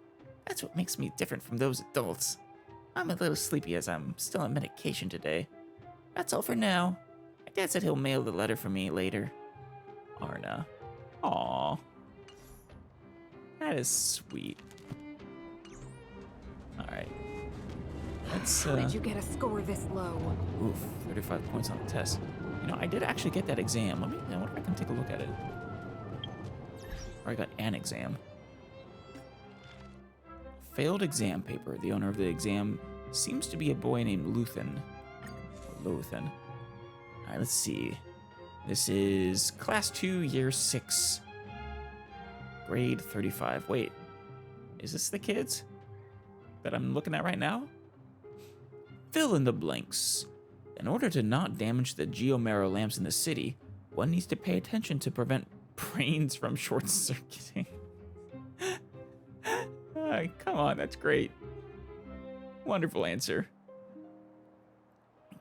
That's what makes me different from those adults. I'm a little sleepy as I'm still on medication today. That's all for now. My dad said he'll mail the letter for me later. Arna. Aww. That is sweet. Alright. Let's, How did you get a score this low? Oof, 35 points on the test. You know, I did actually get that exam. I wonder if I can take a look at it. Or I got an exam. Failed exam paper. The owner of the exam seems to be a boy named Luthen. Luthen. Alright, let's see. This is Class 2, Year 6. Grade 35. Wait, is this the kids that I'm looking at right now? Fill in the blanks. In order to not damage the geomarrow lamps in the city, one needs to pay attention to prevent brains from short-circuiting. Come on, that's great. Wonderful answer.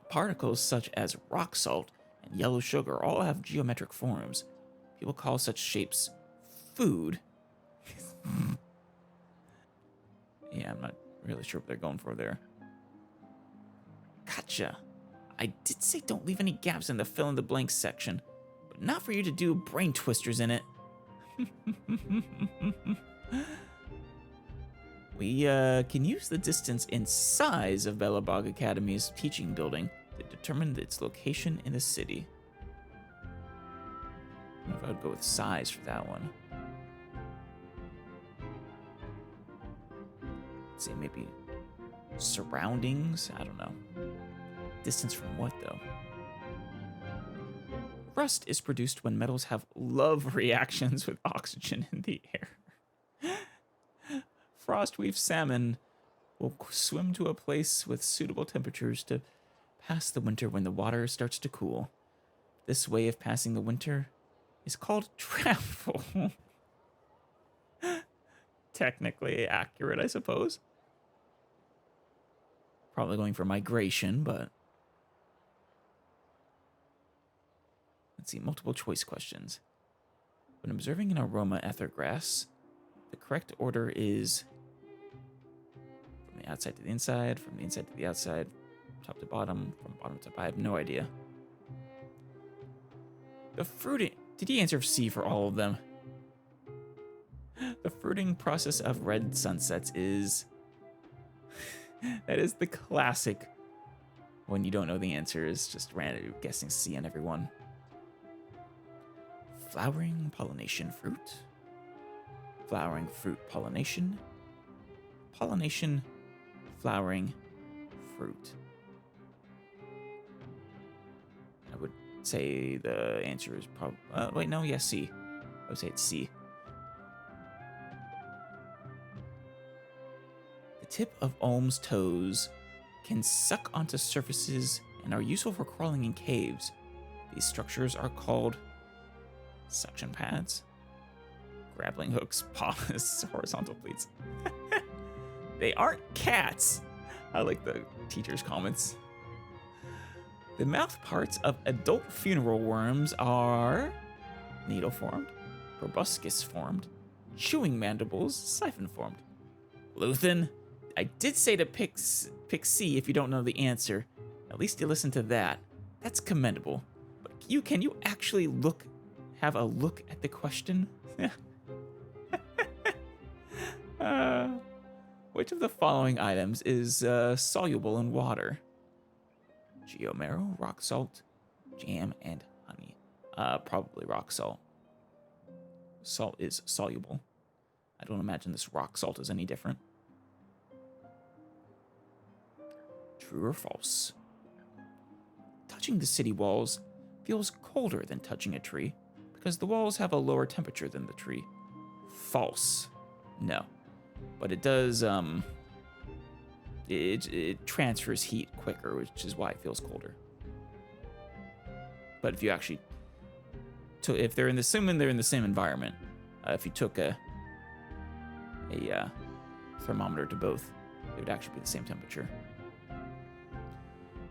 Particles such as rock salt and yellow sugar all have geometric forms. People call such shapes food. Yeah, I'm not really sure what they're going for there. Gotcha. I did say don't leave any gaps in the fill-in-the-blanks section, but not for you to do brain twisters in it. We can use the distance and size of Belobog Academy's teaching building to determine its location in the city. I don't know if I would go with size for that one. Let's say maybe surroundings? I don't know. Distance from what, though? Rust is produced when metals have love reactions with oxygen in the air. Frostweave salmon will swim to a place with suitable temperatures to pass the winter when the water starts to cool. This way of passing the winter is called travel. Technically accurate, I suppose. Probably going for migration, but... Let's see, multiple choice questions. When observing an aroma ether grass, the correct order is from the outside to the inside, from the inside to the outside, top to bottom, from bottom to top. I have no idea. The fruiting... Did he answer C for all of them? The fruiting process of red sunsets is... That is the classic when you don't know the answer, is just random guessing C on everyone. Flowering pollination fruit. Flowering fruit pollination. Pollination flowering fruit. I would say the answer is probably... wait, no, yes, C. I would say it's C. The tip of Olm's toes can suck onto surfaces and are useful for crawling in caves. These structures are called suction pads, grappling hooks, paws, horizontal pleats. They aren't cats. I like the teacher's comments. The mouth parts of adult funeral worms are needle-formed, proboscis-formed, chewing mandibles, siphon-formed. Luthen, I did say to pick C if you don't know the answer. At least you listen to that. That's commendable. But can you actually have a look at the question? Which of the following items is soluble in water? Geomarrow, rock salt, jam, and honey. Probably rock salt. Salt is soluble. I don't imagine this rock salt is any different. True or false? Touching the city walls feels colder than touching a tree because the walls have a lower temperature than the tree. False. No. But it does, it transfers heat quicker, which is why it feels colder. But if you actually, if they're in the same environment, if you took a thermometer to both, it would actually be the same temperature.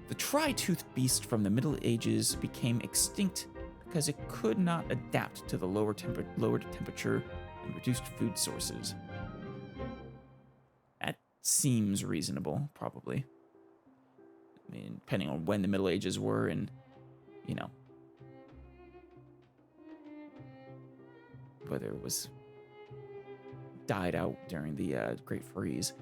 The tri-toothed beast from the Middle Ages became extinct because it could not adapt to the lowered temperature and reduced food sources. That seems reasonable, probably. I mean, depending on when the Middle Ages were and, you know, whether it was died out during the Great Freeze.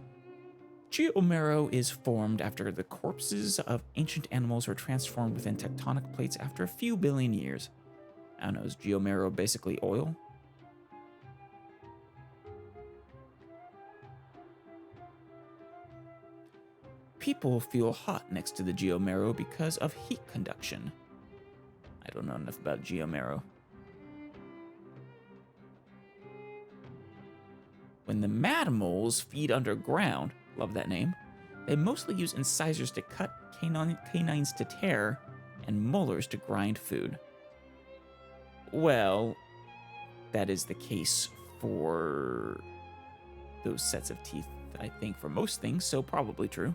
Geomarrow is formed after the corpses of ancient animals were transformed within tectonic plates after a few billion years. I don't know, is geomarrow basically oil? People feel hot next to the geomarrow because of heat conduction. I don't know enough about geomarrow. When the madimals feed underground, love that name, They mostly use incisors to cut, canines to tear, and molars to grind food. Well, that is the case for those sets of teeth, I think, for most things, so probably true.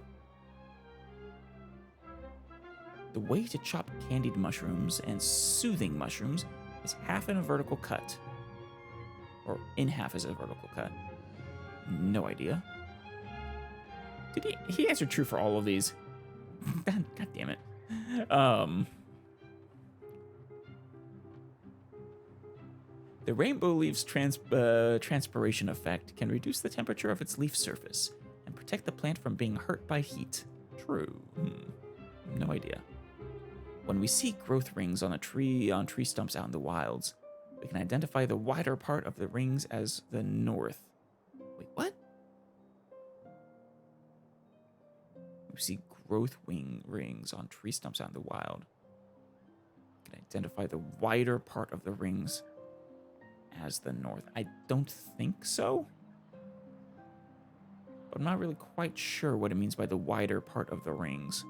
The way to chop candied mushrooms and soothing mushrooms is half in a vertical cut. Or in half as a vertical cut. No idea. Did he answered true for all of these. God damn it. The rainbow leaf's transpiration effect can reduce the temperature of its leaf surface and protect the plant from being hurt by heat. True. No idea. When we see growth rings on tree stumps out in the wilds, we can identify the wider part of the rings as the north. Wait, what? We see growth rings on tree stumps out in the wild. We can identify the wider part of the rings as the north. I don't think so. But I'm not really quite sure what it means by the wider part of the rings.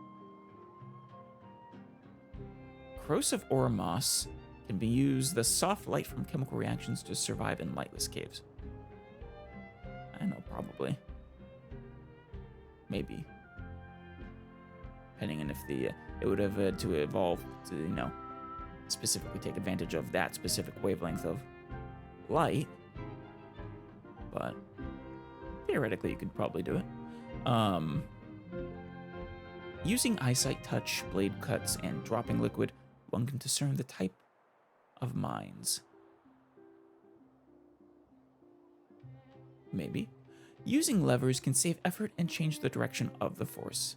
Corrosive ore moss can be used the soft light from chemical reactions to survive in lightless caves. I know, probably. Maybe. Depending on if it would have had to evolve to, specifically take advantage of that specific wavelength of light. But theoretically, you could probably do it. Using eyesight, touch, blade cuts, and dropping liquid, one can discern the type of mines. Maybe. Using levers can save effort and change the direction of the force.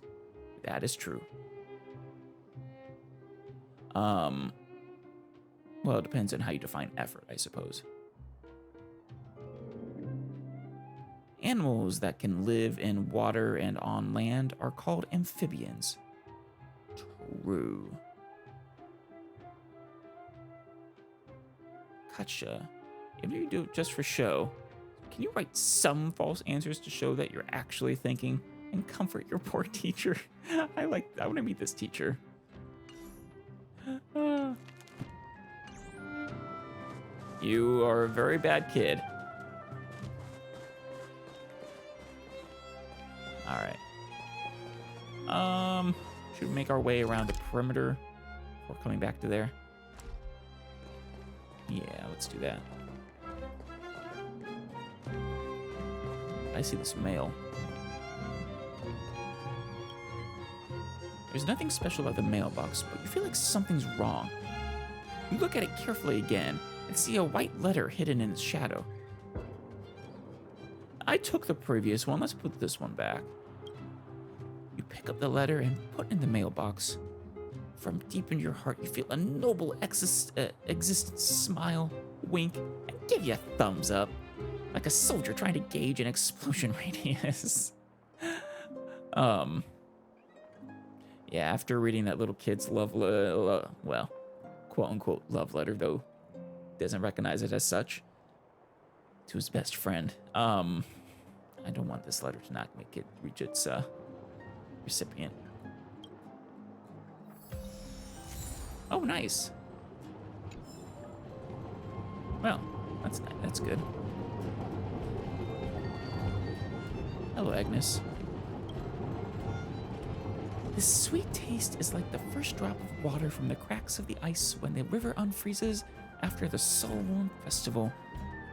That is true. Well, it depends on how you define effort, I suppose. Animals that can live in water and on land are called amphibians. True. Gotcha. If you do it just for show, can you write some false answers to show that you're actually thinking and comfort your poor teacher? I want to meet this teacher. You are a very bad kid. All right. Should we make our way around the perimeter before coming back to there? Yeah, let's do that. I see this mail. There's nothing special about the mailbox, but you feel like something's wrong. You look at it carefully again and see a white letter hidden in its shadow. I took the previous one. Let's put this one back. You pick up the letter and put it in the mailbox. From deep in your heart, you feel a noble existence smile, wink, and give you a thumbs up, like a soldier trying to gauge an explosion radius. Yeah, after reading that little kid's quote-unquote love letter, though doesn't recognize it as such, to his best friend, I don't want this letter to not make it reach its recipient. Oh, nice. Well, that's good. Hello, Agnes. This sweet taste is like the first drop of water from the cracks of the ice when the river unfreezes after the Soulworm Festival.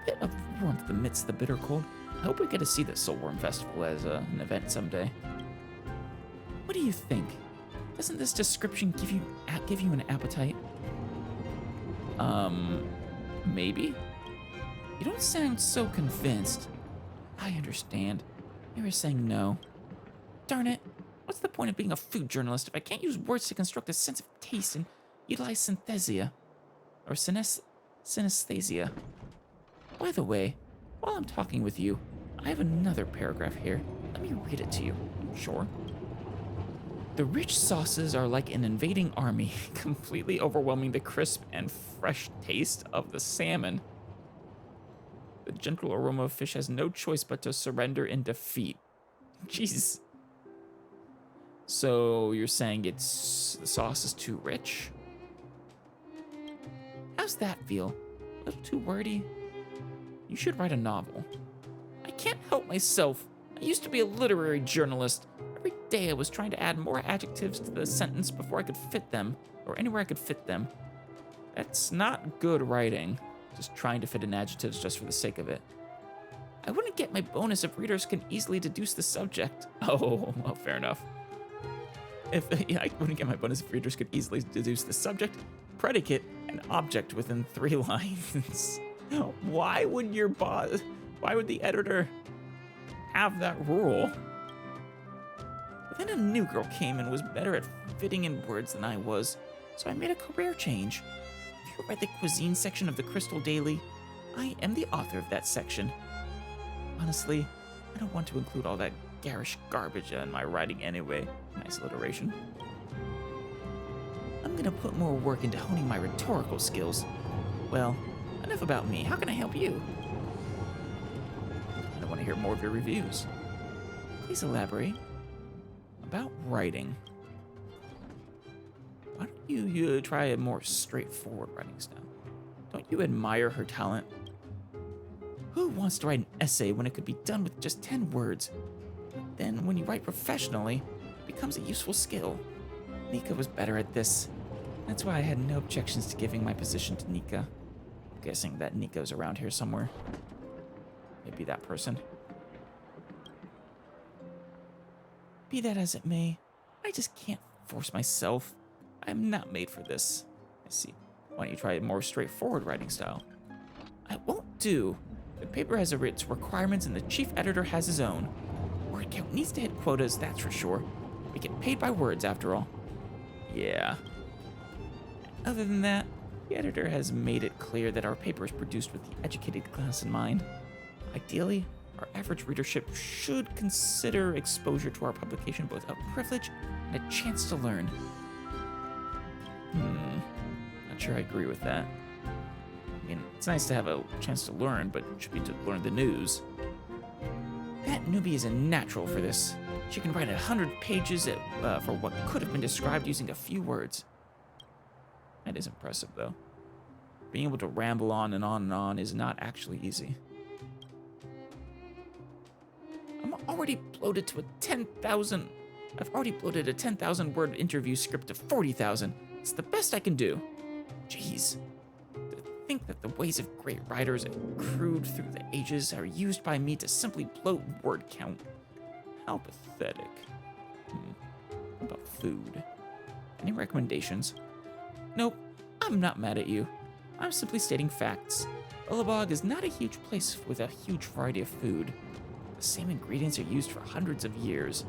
A bit of warmth amidst the bitter cold. I hope we get to see the Soulworm Festival as an event someday. What do you think? Doesn't this description give you an appetite? Maybe? You don't sound so convinced. I understand. You were saying no. Darn it. What's the point of being a food journalist if I can't use words to construct a sense of taste and utilize synthesia? Or synesthesia? By the way, while I'm talking with you, I have another paragraph here. Let me read it to you. Sure. The rich sauces are like an invading army, completely overwhelming the crisp and fresh taste of the salmon. The gentle aroma of fish has no choice but to surrender in defeat. Jeez. So you're saying the sauce is too rich? How's that feel? A little too wordy? You should write a novel. I can't help myself. I used to be a literary journalist. Every day I was trying to add more adjectives to the sentence before I could fit them, or anywhere I could fit them. That's not good writing, just trying to fit in adjectives just for the sake of it. I wouldn't get my bonus if readers can easily deduce the subject. Oh, well, fair enough. I wouldn't get my bonus if readers could easily deduce the subject, predicate, and object within 3 lines. Why would the editor have that rule? But then a new girl came and was better at fitting in words than I was, so I made a career change. If you read the cuisine section of the Crystal Daily, I am the author of that section. Honestly, I don't want to include all that garish garbage in my writing anyway. Nice alliteration. I'm gonna put more work into honing my rhetorical skills. Well, enough about me. How can I help you? I want to hear more of your reviews. Please elaborate. About writing. Why don't you try a more straightforward writing style? Don't you admire her talent? Who wants to write an essay when it could be done with just 10 words? Then, when you write professionally, it becomes a useful skill. Nika was better at this. That's why I had no objections to giving my position to Nika. I'm guessing that Nika's around here somewhere. Maybe that person. Be that as it may, I just can't force myself. I'm not made for this. I see. Why don't you try a more straightforward writing style? I won't do. The paper has its requirements and the chief editor has his own. Word count needs to hit quotas, that's for sure. We get paid by words, after all. Yeah. Other than that, the editor has made it clear that our paper is produced with the educated class in mind. Ideally, our average readership should consider exposure to our publication both a privilege and a chance to learn. Not sure I agree with that. I mean, it's nice to have a chance to learn, but it should be to learn the news. That newbie is a natural for this. She can write 100 pages for what could have been described using a few words. That is impressive, though. Being able to ramble on and on and on is not actually easy. I'm already bloated to a 10,000. I've already bloated a 10,000 word interview script to 40,000. It's the best I can do. Jeez. To think that the ways of great writers accrued through the ages are used by me to simply bloat word count. How pathetic. How about food? Any recommendations? Nope, I'm not mad at you. I'm simply stating facts. Belobog is not a huge place with a huge variety of food. The same ingredients are used for hundreds of years.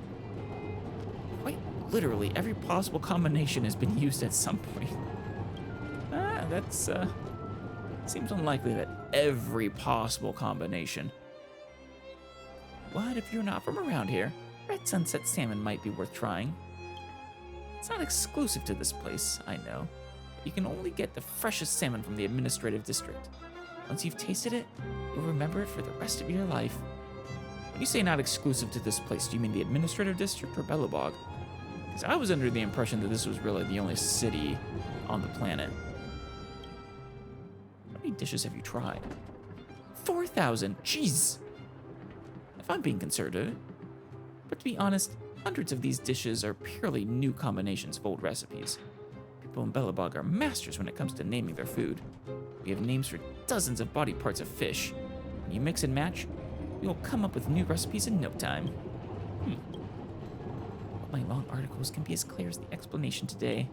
Quite literally, every possible combination has been used at some point. Seems unlikely that every possible combination. What if you're not from around here? Red Sunset Salmon might be worth trying. It's not exclusive to this place, I know. But you can only get the freshest salmon from the administrative district. Once you've tasted it, you'll remember it for the rest of your life. When you say not exclusive to this place, do you mean the administrative district or Belobog? Because I was under the impression that this was really the only city on the planet. How many dishes have you tried? 4,000, jeez! If I'm being conservative. But to be honest, hundreds of these dishes are purely new combinations of old recipes. People in Belobog are masters when it comes to naming their food. We have names for dozens of body parts of fish. When you mix and match, we will come up with new recipes in no time. My long articles can be as clear as the explanation today.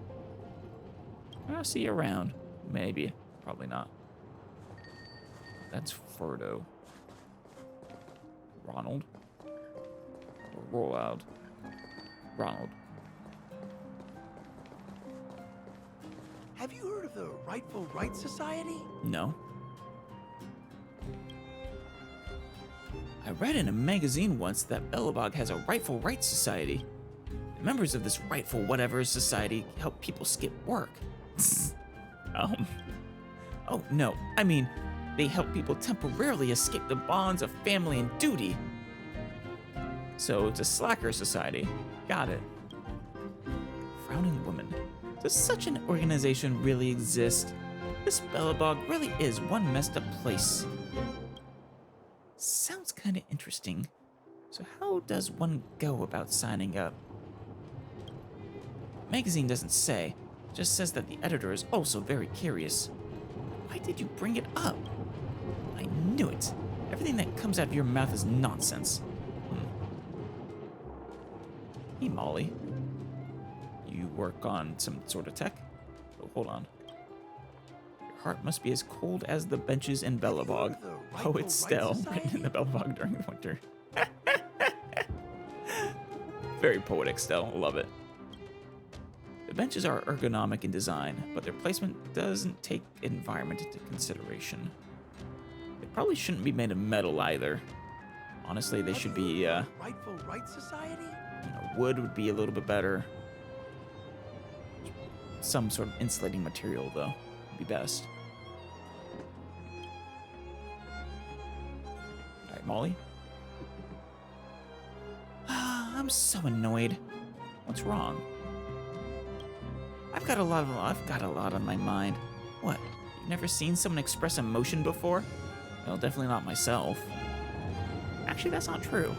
I'll see you around. Maybe. Probably not. That's Frodo. Ronald? Or Roald? Ronald. Have you heard of the Rightful Rights Society? No. I read in a magazine once that Belobog has a Rightful Rights Society. The members of this Rightful Whatever Society help people skip work. Oh no, I mean, they help people temporarily escape the bonds of family and duty. So it's a slacker society. Got it. Does such an organization really exist? This Belobog really is one messed up place. Sounds kind of interesting. So how does one go about signing up? Magazine doesn't say, just says that the editor is also very curious. Why did you bring it up? I knew it. Everything that comes out of your mouth is nonsense. Hey, Molly. You work on some sort of tech? Oh, hold on. Your heart must be as cold as the benches in Belobog. Oh, it's Stell, written in the Belobog during the winter. Very poetic, Stell. Love it. The benches are ergonomic in design, but their placement doesn't take environment into consideration. They probably shouldn't be made of metal either. Honestly, they should be, Rightful Right Society? Wood would be a little bit better. Some sort of insulating material, though, would be best. Alright, Molly. I'm so annoyed. What's wrong? I've got a lot on my mind. What? You've never seen someone express emotion before? Well, definitely not myself. Actually, that's not true.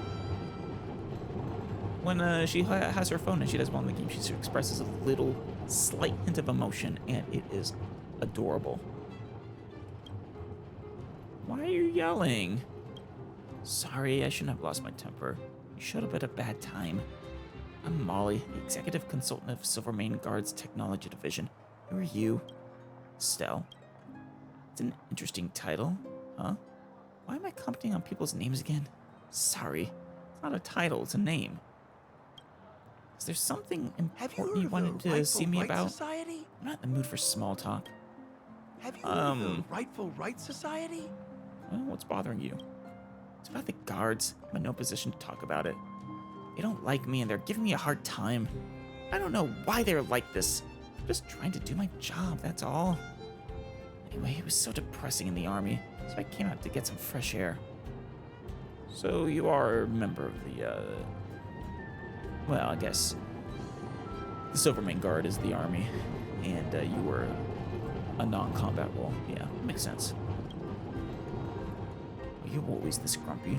When she has her phone and she does one in the game, she expresses a little slight hint of emotion, and it is adorable. Why are you yelling? Sorry, I shouldn't have lost my temper. You showed up at a bad time. I'm Molly, the executive consultant of Silvermane Guard's Technology Division. Who are you? Stell. It's an interesting title, huh? Why am I commenting on people's names again? Sorry, it's not a title, it's a name. Is there something important you wanted to see me about? Society? I'm not in the mood for small talk. Have you heard of the Rightful Right Society? Well, what's bothering you? It's about the guards. I'm in no position to talk about it. They don't like me and they're giving me a hard time. I don't know why they're like this. I'm just trying to do my job, that's all. Anyway, it was so depressing in the army, so I came out to get some fresh air. So you are a member of the, well, I guess the Silvermane Guard is the army, and you were a non-combat role. Yeah, makes sense. Are you always this grumpy?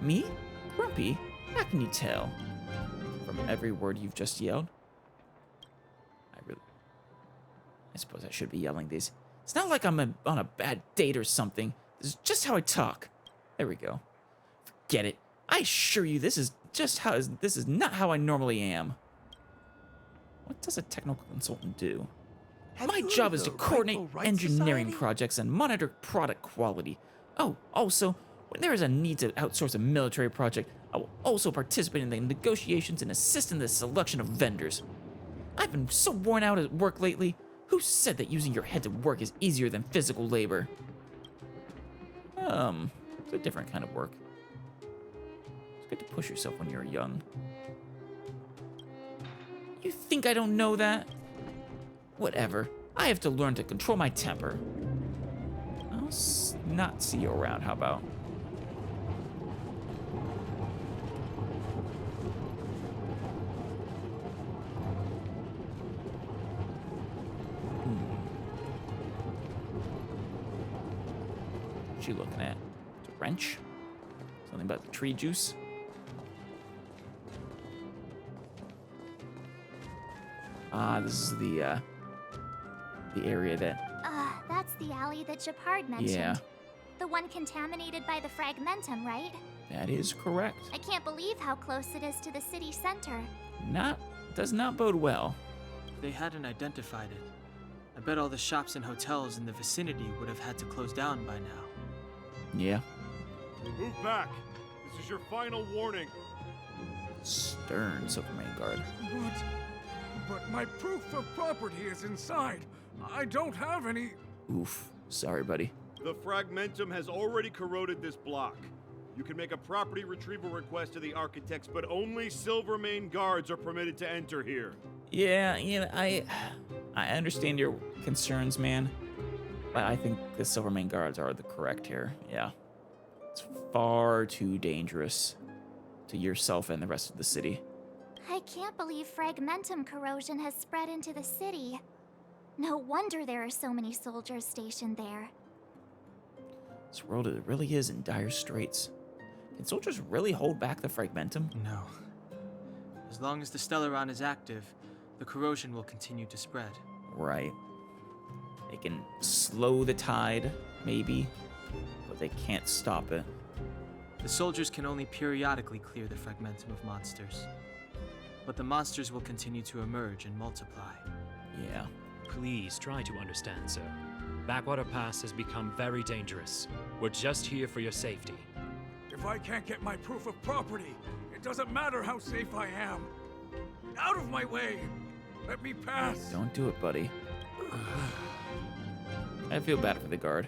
Me? Grumpy? How can you tell? From every word you've just yelled? I suppose I should be yelling these. It's not like I'm on a bad date or something. This is just how I talk. There we go. Forget it. I assure you, this is not how I normally am. What does a technical consultant do? My job is to coordinate engineering projects and monitor product quality. Oh, also, when there is a need to outsource a military project, I will also participate in the negotiations and assist in the selection of vendors. I've been so worn out at work lately. Who said that using your head to work is easier than physical labor? It's a different kind of work. It's good to push yourself when you're young. You think I don't know that? Whatever. I have to learn to control my temper. I'll not see you around, how about? What you looking at? It's a wrench? Something about the tree juice? This is the area that... That's the alley that Japard mentioned. Yeah. The one contaminated by the fragmentum, right? That is correct. I can't believe how close it is to the city center. Does not bode well. They hadn't identified it. I bet all the shops and hotels in the vicinity would have had to close down by now. Yeah. Move back. This is your final warning. Stern Silvermane Guard. But my proof of property is inside. I don't have any... Oof. Sorry, buddy. The fragmentum has already corroded this block. You can make a property retrieval request to the architects, but only Silvermane Guards are permitted to enter here. Yeah, I understand your concerns, man. But I think the Silvermane Guards are the correct here. Yeah. It's far too dangerous to yourself and the rest of the city. I can't believe fragmentum corrosion has spread into the city. No wonder there are so many soldiers stationed there. This world really is in dire straits. Can soldiers really hold back the fragmentum? No. As long as the Stellaron is active, the corrosion will continue to spread. Right. They can slow the tide, maybe, but they can't stop it. The soldiers can only periodically clear the fragmentum of monsters. But the monsters will continue to emerge and multiply. Yeah. Please try to understand, sir. Backwater Pass has become very dangerous. We're just here for your safety. If I can't get my proof of property, it doesn't matter how safe I am. Out of my way! Let me pass! Don't do it, buddy. I feel bad for the guard.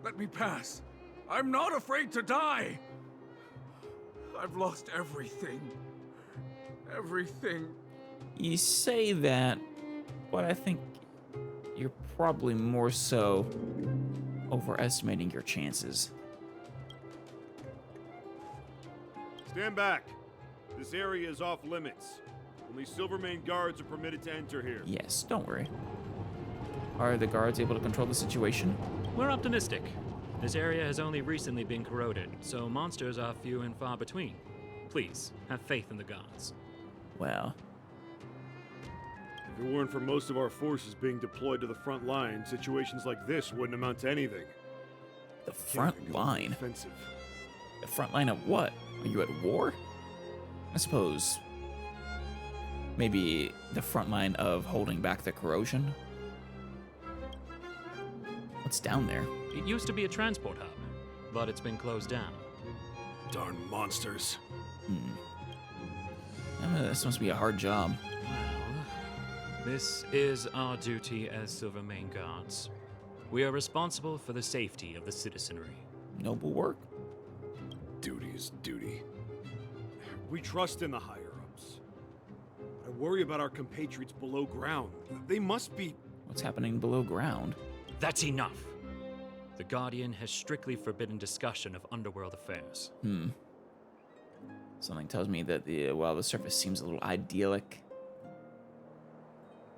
Let me pass. I'm not afraid to die! I've lost everything. Everything. You say that, but I think you're probably more so overestimating your chances. Stand back. This area is off limits. Only Silvermane guards are permitted to enter here. Yes, don't worry. Are the guards able to control the situation? We're optimistic. This area has only recently been corroded, so monsters are few and far between. Please, have faith in the gods. Well, If it weren't for most of our forces being deployed to the front line, situations like this wouldn't amount to anything. the front line? Offensive. The front line of what? Are you at war? I suppose maybe the front line of holding back the corrosion? What's down there? It used to be a transport hub, but it's been closed down. Darn monsters. This must be a hard job. Well, this is our duty as Silvermane guards. We are responsible for the safety of the citizenry. Noble work. Duty is duty. We trust in the higher-ups. I worry about our compatriots below ground. They must be... What's happening below ground? That's enough. The Guardian has strictly forbidden discussion of underworld affairs. Something tells me that while the surface seems a little idyllic,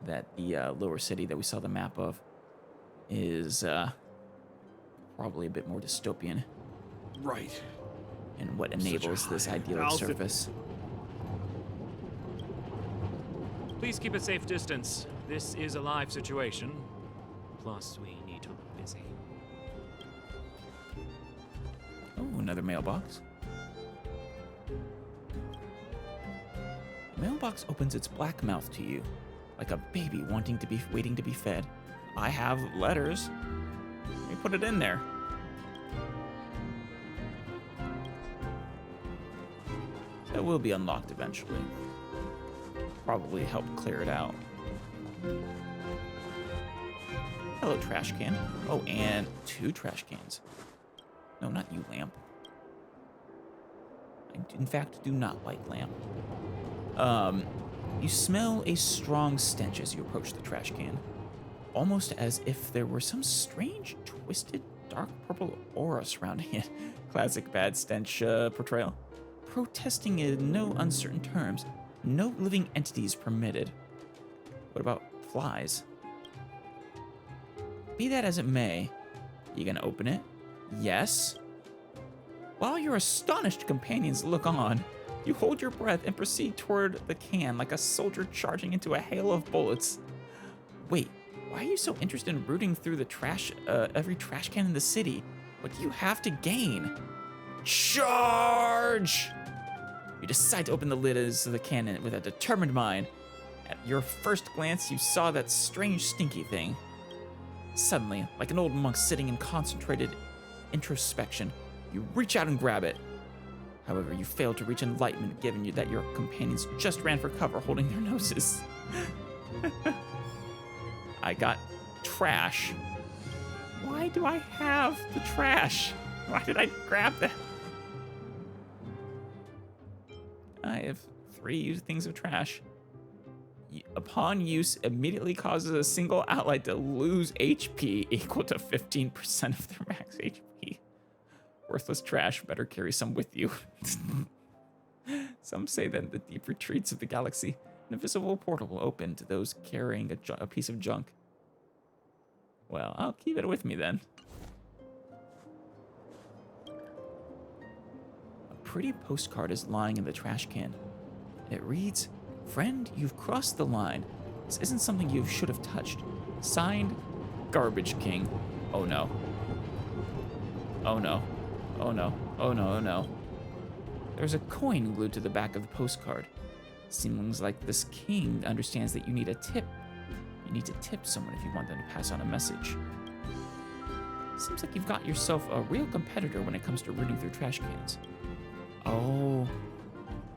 that the lower city that we saw the map of is probably a bit more dystopian. Right. And what enables this idyllic surface. Please keep a safe distance. This is a live situation. Plus, we need to look busy. Oh, another mailbox. The mailbox opens its black mouth to you, like a baby waiting to be fed. I have letters. Let me put it in there. That will be unlocked eventually. Probably help clear it out. Hello, trash can. Oh, and 2 trash cans. No, not you, lamp. I, in fact, do not like lamp. You smell a strong stench as you approach the trash can. Almost as if there were some strange, twisted, dark purple aura surrounding it. Classic bad stench portrayal. Protesting in no uncertain terms. No living entities permitted. What about flies? Be that as it may, you gonna open it? Yes. While your astonished companions look on, you hold your breath and proceed toward the can like a soldier charging into a hail of bullets. Wait, why are you so interested in rooting through the every trash can in the city? What do you have to gain? Charge! You decide to open the lid of the cannon with a determined mind. At your first glance, you saw that strange, stinky thing. Suddenly, like an old monk sitting in concentrated introspection, you reach out and grab it. However, you fail to reach enlightenment given you that your companions just ran for cover holding their noses. I got trash. Why do I have the trash? Why did I grab that? I have 3 things of trash. Upon use, immediately causes a single ally to lose HP equal to 15% of their max HP. Worthless trash, better carry some with you. Some say that in the deep retreats of the galaxy, an invisible portal will open to those carrying a piece of junk. Well, I'll keep it with me then. A pretty postcard is lying in the trash can. It reads, "Friend, you've crossed the line. This isn't something you should have touched. Signed, Garbage King." Oh no. Oh no. Oh no. Oh no, oh no. There's a coin glued to the back of the postcard. Seems like this king understands that you need a tip. You need to tip someone if you want them to pass on a message. Seems like you've got yourself a real competitor when it comes to rooting through trash cans. Oh,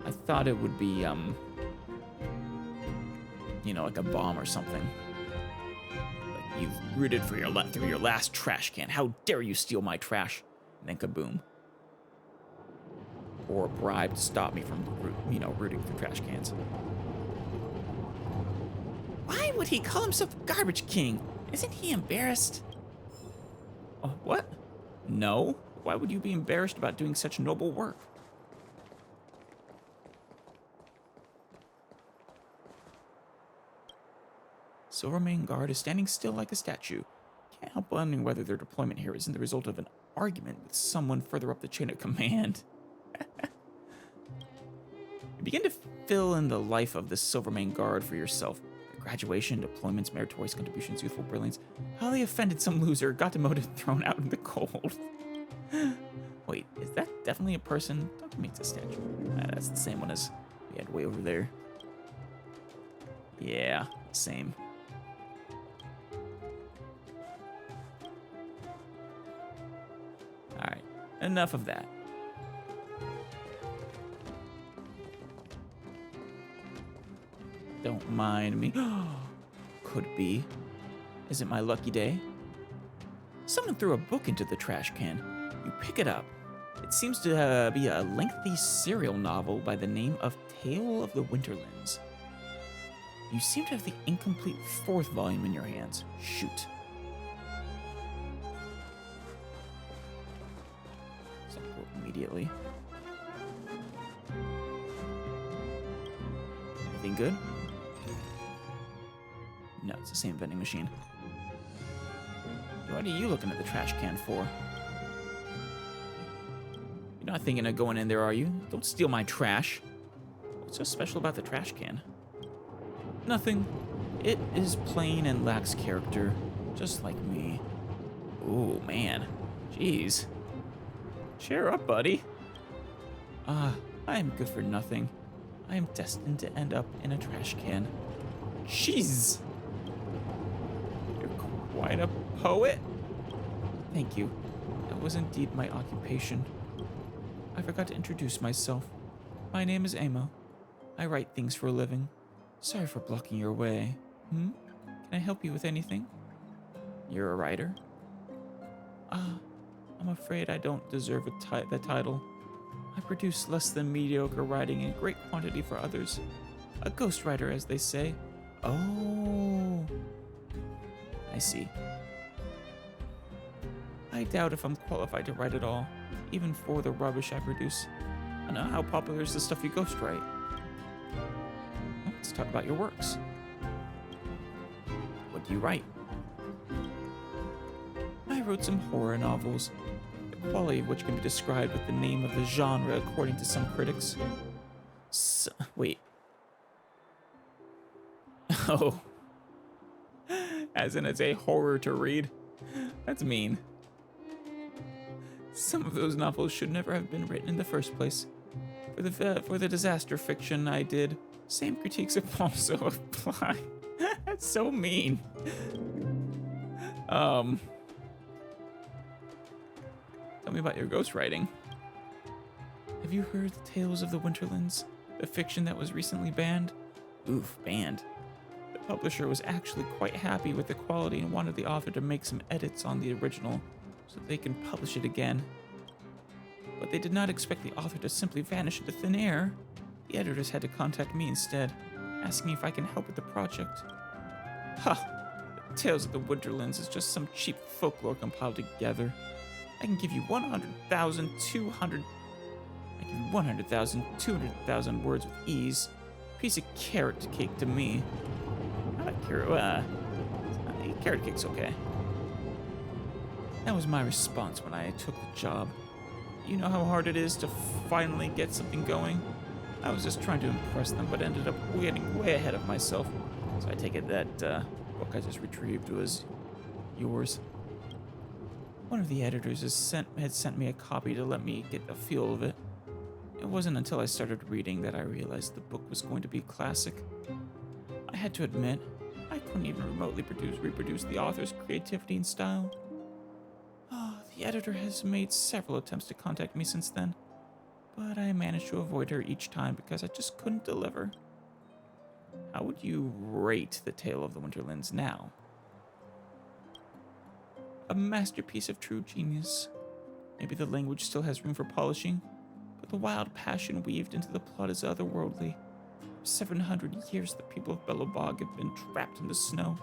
I thought it would be, you know, like a bomb or something. Like you've rooted for through your last trash can. How dare you steal my trash? And then kaboom. Or a bribe to stop me from, you know, rooting through trash cans. Why would he call himself Garbage King? Isn't he embarrassed? Oh, what? No. Why would you be embarrassed about doing such noble work? Silvermane Guard is standing still like a statue. Can't help wondering whether their deployment here isn't the result of an argument with someone further up the chain of command. You begin to fill in the life of the Silvermane Guard for yourself. Their graduation, deployments, meritorious contributions, youthful brilliance. How they offended some loser, got demoted, thrown out in the cold. Wait, is that definitely a person? Don't tell me it's a statue. That's the same one as we had way over there. Yeah, same. Alright, enough of that. Don't mind me. Could be. Is it my lucky day? Someone threw a book into the trash can. You pick it up. It seems to be a lengthy serial novel by the name of Tale of the Winterlands. You seem to have the incomplete 4th volume in your hands. Shoot. So I'll go immediately. Anything good? No, it's the same vending machine. What are you looking at the trash can for? You're not thinking of going in there, are you? Don't steal my trash. What's so special about the trash can? Nothing. It is plain and lacks character, just like me. Ooh, man. Jeez. Cheer up, buddy. I am good for nothing. I am destined to end up in a trash can. Jeez. You're quite a poet. Thank you. That was indeed my occupation. I forgot to introduce myself. My name is Amo. I write things for a living. Sorry for blocking your way. Can I help you with anything? You're a writer? I'm afraid I don't deserve the title. I produce less than mediocre writing in great quantity for others. A ghostwriter, as they say. Oh, I see. I doubt if I'm qualified to write at all, even for the rubbish I produce. I don't know how popular is the stuff you ghostwrite. Let's talk about your works. What do you write? I wrote some horror novels, the quality of which can be described with the name of the genre according to some critics. Wait. Oh. As in it's a horror to read? That's mean. Some of those novels should never have been written in the first place. For the disaster fiction I did, same critiques also apply. That's so mean. Tell me about your ghostwriting. Have you heard the Tales of the Winterlands, the fiction that was recently banned? Oof, banned. The publisher was actually quite happy with the quality and wanted the author to make some edits on the original so they can publish it again. But they did not expect the author to simply vanish into thin air. The editors had to contact me instead. asking if I can help with the project. Ha! The Tales of the Winterlands is just some cheap folklore compiled together. I can give you 200,000 words with ease. Piece of carrot cake to me. Not a carrot, carrot cake's okay. That was my response when I took the job. You know how hard it is to finally get something going? I was just trying to impress them, but ended up getting way ahead of myself. So I take it that book I just retrieved was yours. One of the editors had sent me a copy to let me get a feel of it. It wasn't until I started reading that I realized the book was going to be classic. I had to admit, I couldn't even remotely reproduce the author's creativity and style. The editor has made several attempts to contact me since then, but I managed to avoid her each time because I just couldn't deliver. How would you rate The Tale of the Winterlands now? A masterpiece of true genius. Maybe the language still has room for polishing, but the wild passion weaved into the plot is otherworldly. For 700 years, the people of Belobog have been trapped in the snow,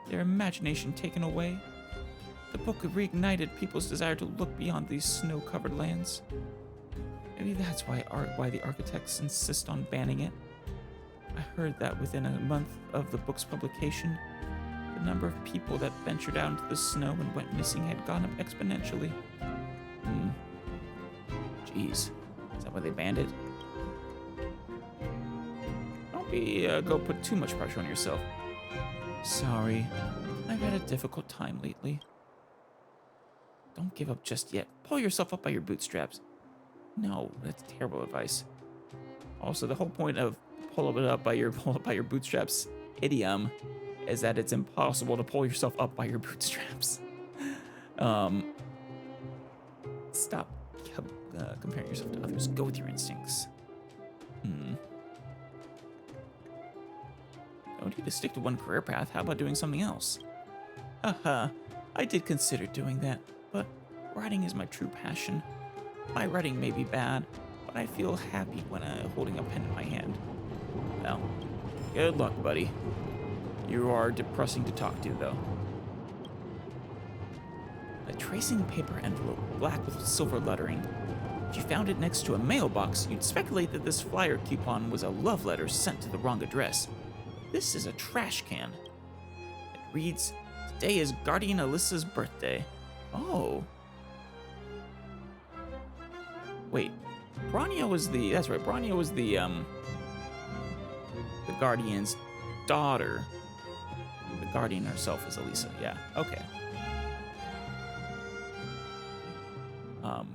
their imagination taken away. The book reignited people's desire to look beyond these snow-covered lands. Maybe that's why the architects insist on banning it. I heard that within a month of the book's publication, the number of people that ventured out into the snow and went missing had gone up exponentially. Jeez, is that why they banned it? Don't go put too much pressure on yourself. Sorry, I've had a difficult time lately. Don't give up just yet. Pull yourself up by your bootstraps. No, that's terrible advice. Also, the whole point of pull up by your bootstraps idiom is that it's impossible to pull yourself up by your bootstraps. Stop comparing yourself to others. Go with your instincts. No need to stick to one career path. How about doing something else? Haha, I did consider doing that, but writing is my true passion. My writing may be bad, but I feel happy when holding a pen in my hand. Well, good luck, buddy. You are depressing to talk to, though. A tracing paper envelope, black with silver lettering. If you found it next to a mailbox, you'd speculate that this flyer coupon was a love letter sent to the wrong address. This is a trash can. It reads, "Today is Guardian Alyssa's birthday." Oh. Wait, Brania was that's right, Brania was the Guardian's daughter. The Guardian herself is Alyssa, yeah, okay.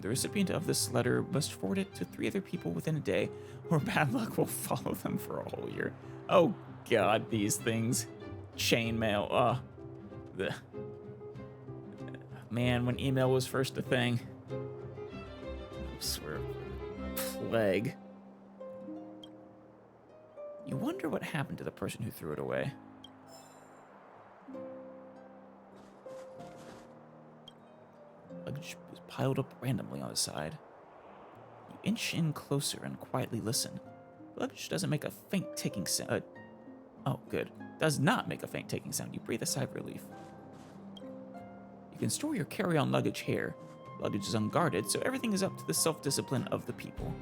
The recipient of this letter must forward it to 3 other people within a day, or bad luck will follow them for a whole year. Oh god, these things. Chainmail, man, when email was first a thing. I swear, plague. You wonder what happened to the person who threw it away. Luggage was piled up randomly on the side. You inch in closer and quietly listen. The luggage doesn't make a faint ticking sound. Oh, good. Does not make a faint ticking sound. You breathe a sigh of relief. You can store your carry-on luggage here. Luggage is unguarded, so everything is up to the self-discipline of the people.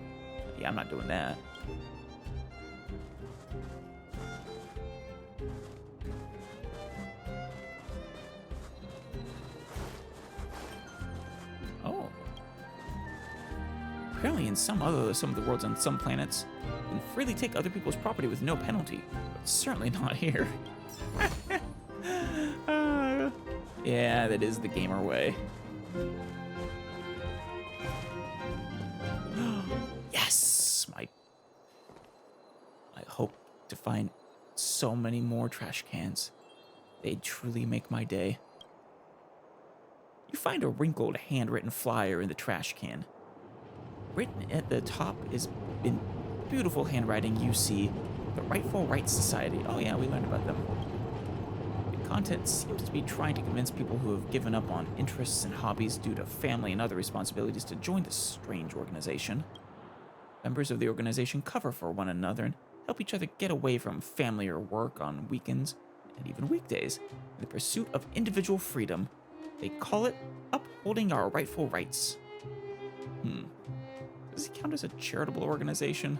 Yeah, I'm not doing that. Oh. Apparently in some of the worlds on some planets, you can freely take other people's property with no penalty, but certainly not here. Yeah, that is the gamer way. Yes! I hope to find so many more trash cans. They truly make my day. You find a wrinkled, handwritten flyer in the trash can. Written at the top is in beautiful handwriting you see, the Rightful Rights Society. Oh yeah, we learned about them. The content seems to be trying to convince people who have given up on interests and hobbies due to family and other responsibilities to join this strange organization. Members of the organization cover for one another and help each other get away from family or work on weekends and even weekdays in the pursuit of individual freedom. They call it upholding our rightful rights. Does it count as a charitable organization?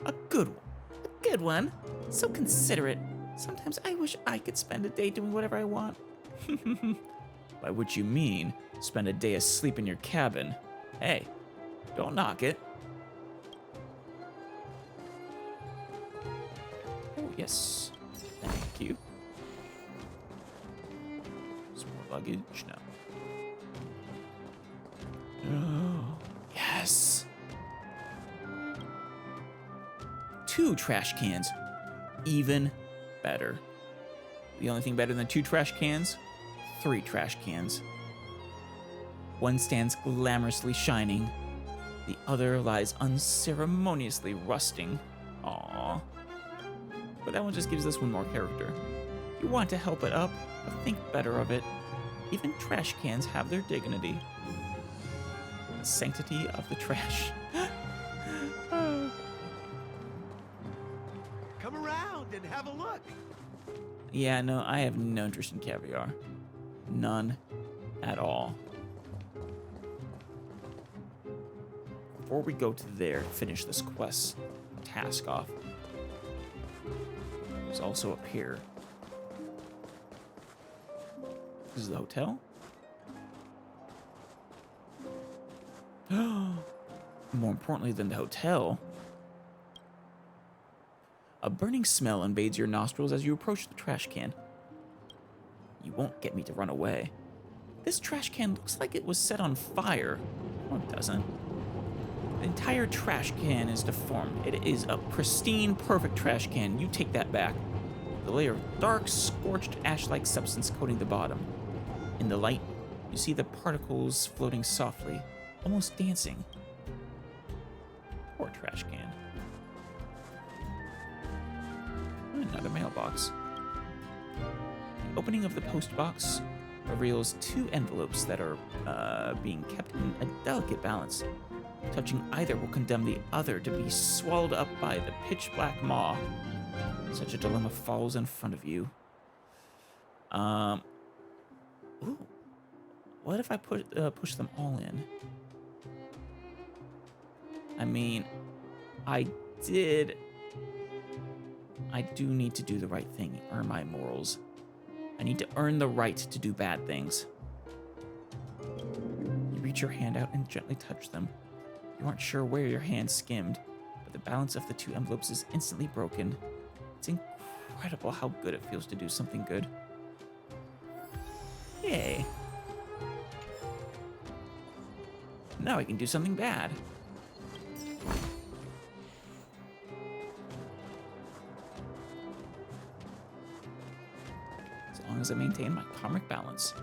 A good one. A good one. So considerate. Sometimes I wish I could spend a day doing whatever I want. By which you mean, spend a day asleep in your cabin. Hey, don't knock it. Oh, yes. Thank you. Some more luggage now. Oh, yes. 2 trash cans. Even better. The only thing better than 2 trash cans? 3 trash cans. One stands glamorously shining. The other lies unceremoniously rusting. Aww. But that one just gives this one more character. You want to help it up, but think better of it. Even trash cans have their dignity. The sanctity of the trash. Come around and have a look. Yeah, no, I have no interest in caviar. None at all. Before we go to there, finish this quest task off. There's also up here. This is the hotel. More importantly than the hotel, a burning smell invades your nostrils as you approach the trash can. You won't get me to run away. This trash can looks like it was set on fire. No, it doesn't. The entire trash can is deformed. It is a pristine, perfect trash can. You take that back. The layer of dark, scorched, ash-like substance coating the bottom. In the light, you see the particles floating softly, almost dancing. Poor trash can. Another mailbox. The opening of the post box reveals 2 envelopes that are being kept in a delicate balance. Touching either will condemn the other to be swallowed up by the pitch-black maw. Such a dilemma falls in front of you. Ooh. What if I push them all in? I mean, I do need to do the right thing, earn my morals. I need to earn the right to do bad things. You reach your hand out and gently touch them. You aren't sure where your hand skimmed, but the balance of the 2 envelopes is instantly broken. It's incredible how good it feels to do something good. Yay. Now I can do something bad. As long as I maintain my karmic balance.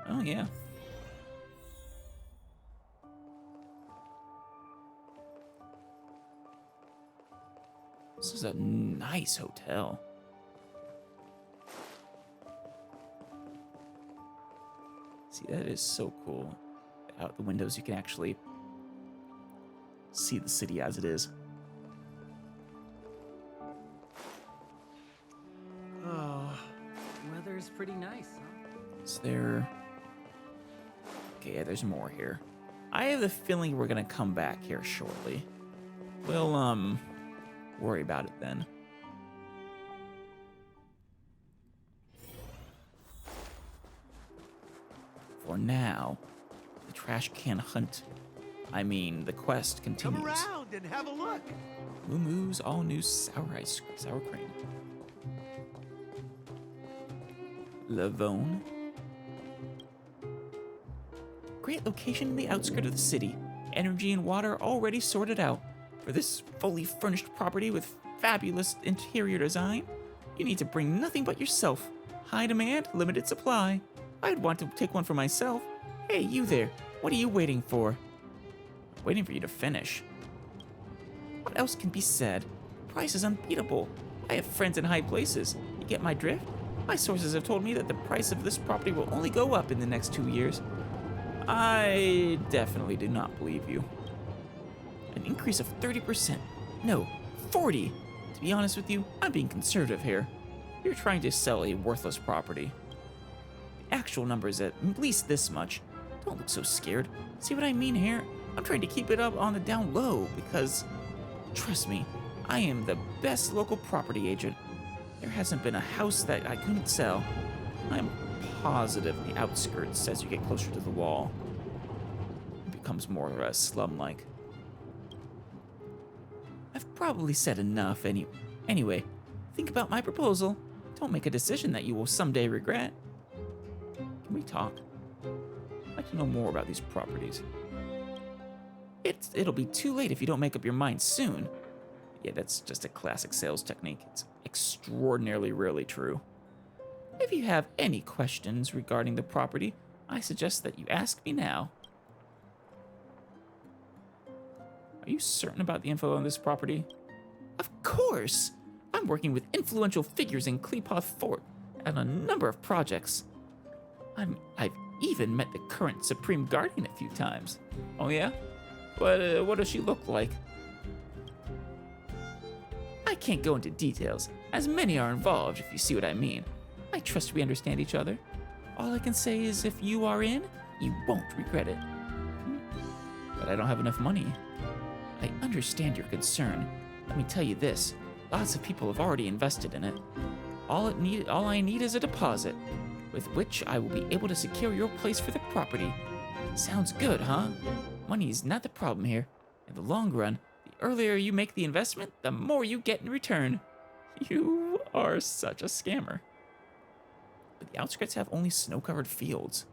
Oh yeah. This is a nice hotel. See, that is so cool. Out the windows, you can actually see the city as it is. Oh, weather's pretty nice, huh? Is there... Okay, yeah, there's more here. I have the feeling we're gonna come back here shortly. We'll, worry about it then. For now, the trash can hunt. I mean, the quest continues. Come around and have a look. Moo Moo's all new sour cream. Lavone. Great location in the outskirts of the city. Energy and water already sorted out. For this fully furnished property with fabulous interior design, you need to bring nothing but yourself. High demand, limited supply. I'd want to take one for myself. Hey, you there. What are you waiting for? Waiting for you to finish. What else can be said? The price is unbeatable. I have friends in high places. You get my drift? My sources have told me that the price of this property will only go up in the next 2 years. I definitely do not believe you. An increase of 30%. No, 40. To be honest with you, I'm being conservative here. You're trying to sell a worthless property. The actual number is at least this much. Don't look so scared. See what I mean here? I'm trying to keep it up on the down low because, trust me, I am the best local property agent. There hasn't been a house that I couldn't sell. I'm positive the outskirts as you get closer to the wall. It becomes more slum-like. I've probably said enough anyway, think about my proposal. Don't make a decision that you will someday regret. Can we talk? I'd like to know more about these properties. It'll be too late if you don't make up your mind soon. Yeah, that's just a classic sales technique. It's extraordinarily rarely true. If you have any questions regarding the property, I suggest that you ask me now. Are you certain about the info on this property? Of course! I'm working with influential figures in Kleepoth Fort on a number of projects. I've even met the current Supreme Guardian a few times. Oh yeah? What does she look like? I can't go into details, as many are involved, if you see what I mean. I trust we understand each other. All I can say is if you are in, you won't regret it. But I don't have enough money. I understand your concern. Let me tell you this, lots of people have already invested in it. All I need is a deposit, with which I will be able to secure your place for the property. Sounds good, huh? Money is not the problem here. In the long run, the earlier you make the investment, the more you get in return. You are such a scammer. But the outskirts have only snow-covered fields.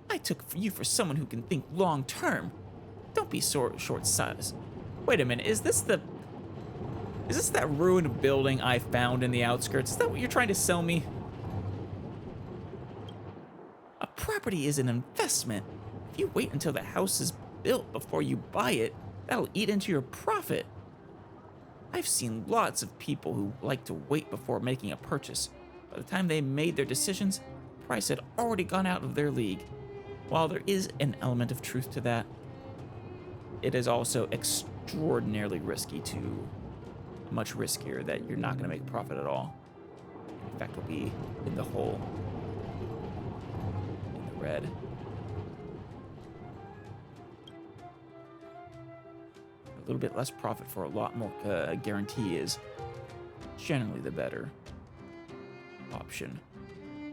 I took you for someone who can think long-term. Don't be short-sized. Wait a minute, is this that ruined building I found in the outskirts? Is that what you're trying to sell me? A property is an investment. If you wait until the house is built before you buy it, that'll eat into your profit. I've seen lots of people who like to wait before making a purchase. By the time they made their decisions, the price had already gone out of their league. While there is an element of truth to that, it is also extraordinarily risky much riskier that you're not going to make a profit at all. In fact, we'll be in the hole, in the red. A little bit less profit for a lot more guarantee is generally the better option.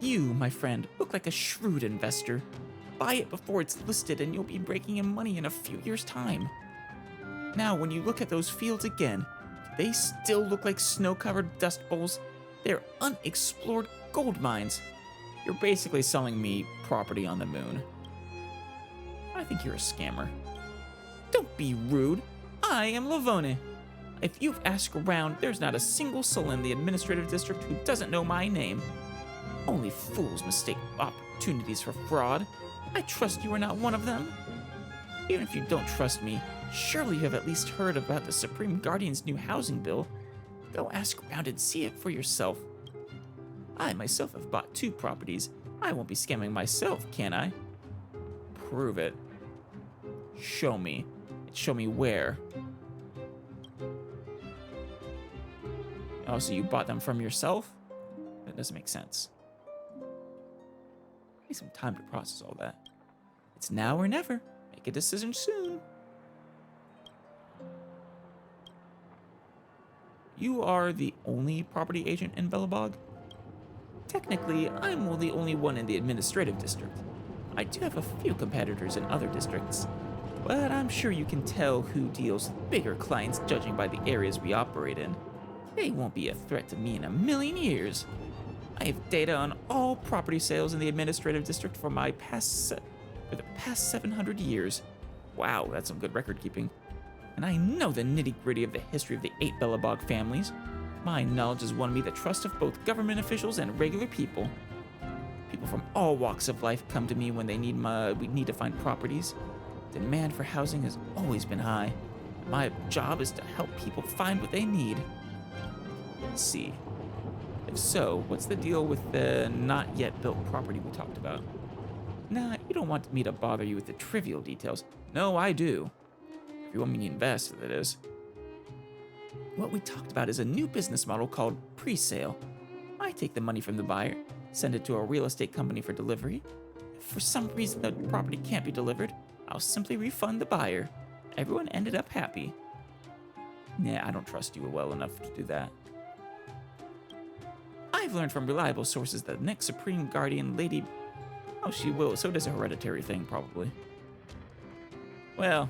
You, my friend, look like a shrewd investor. Buy it before it's listed and you'll be breaking in money in a few years' time. Now, when you look at those fields again, they still look like snow-covered dust bowls. They're unexplored gold mines. You're basically selling me property on the moon. I think you're a scammer. Don't be rude. I am Lavone. If you've asked around, there's not a single soul in the administrative district who doesn't know my name. Only fools mistake opportunities for fraud. I trust you are not one of them. Even if you don't trust me, surely you have at least heard about the Supreme Guardian's new housing bill. Go ask around and see it for yourself. I myself have bought 2 properties. I won't be scamming myself, can I? Prove it. Show me. Show me where. Oh, so you bought them from yourself? That doesn't make sense. Need some time to process all that. It's now or never. Make a decision soon. You are the only property agent in Belobog? Technically, I'm the only one in the administrative district. I do have a few competitors in other districts, but I'm sure you can tell who deals with bigger clients judging by the areas we operate in. They won't be a threat to me in a million years. I have data on all property sales in the administrative district for the past 700 years. Wow, that's some good record keeping. And I know the nitty-gritty of the history of the 8 Belobog families. My knowledge has won me the trust of both government officials and regular people. People from all walks of life come to me when we need to find properties. Demand for housing has always been high. My job is to help people find what they need. Let's see. If so, what's the deal with the not yet built property we talked about? Nah, you don't want me to bother you with the trivial details. No, I do. If you want me to invest, that is. What we talked about is a new business model called pre-sale. I take the money from the buyer, send it to a real estate company for delivery. If for some reason the property can't be delivered, I'll simply refund the buyer. Everyone ended up happy. Nah, I don't trust you well enough to do that. I've learned from reliable sources that the next Supreme Guardian Lady... Oh, she will. So does a hereditary thing, probably. Well,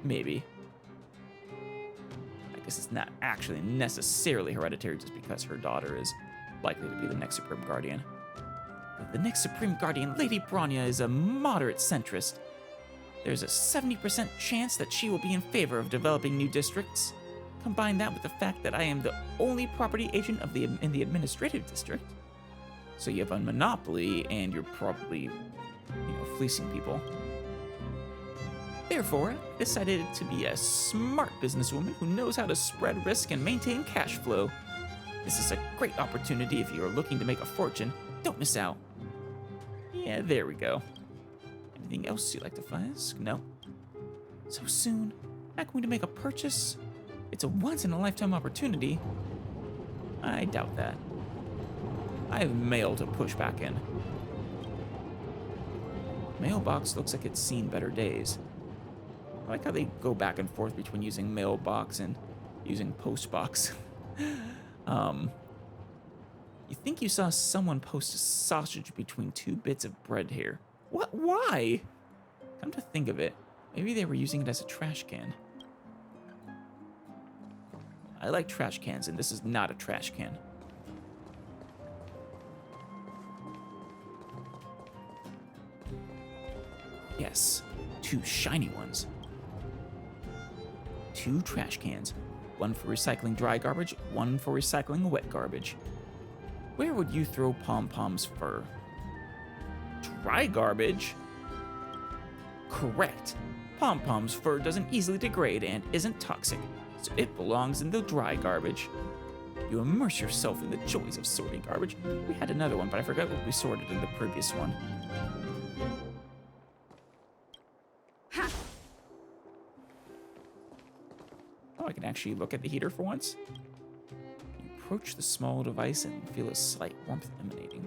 maybe. I guess it's not actually necessarily hereditary just because her daughter is likely to be the next Supreme Guardian. But the next Supreme Guardian, Lady Bronya, is a moderate centrist. There's a 70% chance that she will be in favor of developing new districts. Combine that with the fact that I am the only property agent in the administrative district. So you have a monopoly and you're probably, fleecing people. Therefore, I decided to be a smart businesswoman who knows how to spread risk and maintain cash flow. This is a great opportunity if you are looking to make a fortune. Don't miss out. Yeah, there we go. Anything else you'd like to ask? No? So soon? Not going to make a purchase? It's a once-in-a-lifetime opportunity. I doubt that. I have mail to push back in. Mailbox looks like it's seen better days. I like how they go back and forth between using mailbox and using postbox. You think you saw someone post a sausage between two bits of bread here. What? Why? Come to think of it, maybe they were using it as a trash can. I like trash cans, and this is not a trash can. Yes, 2 shiny ones. 2 trash cans. One for recycling dry garbage, one for recycling wet garbage. Where would you throw Pom-Pom's fur? Dry garbage? Correct. Pom-Pom's fur doesn't easily degrade and isn't toxic, so it belongs in the dry garbage. You immerse yourself in the joys of sorting garbage. We had another one, but I forgot what we sorted in the previous one. Oh, I can actually look at the heater for once. You approach the small device and feel a slight warmth emanating.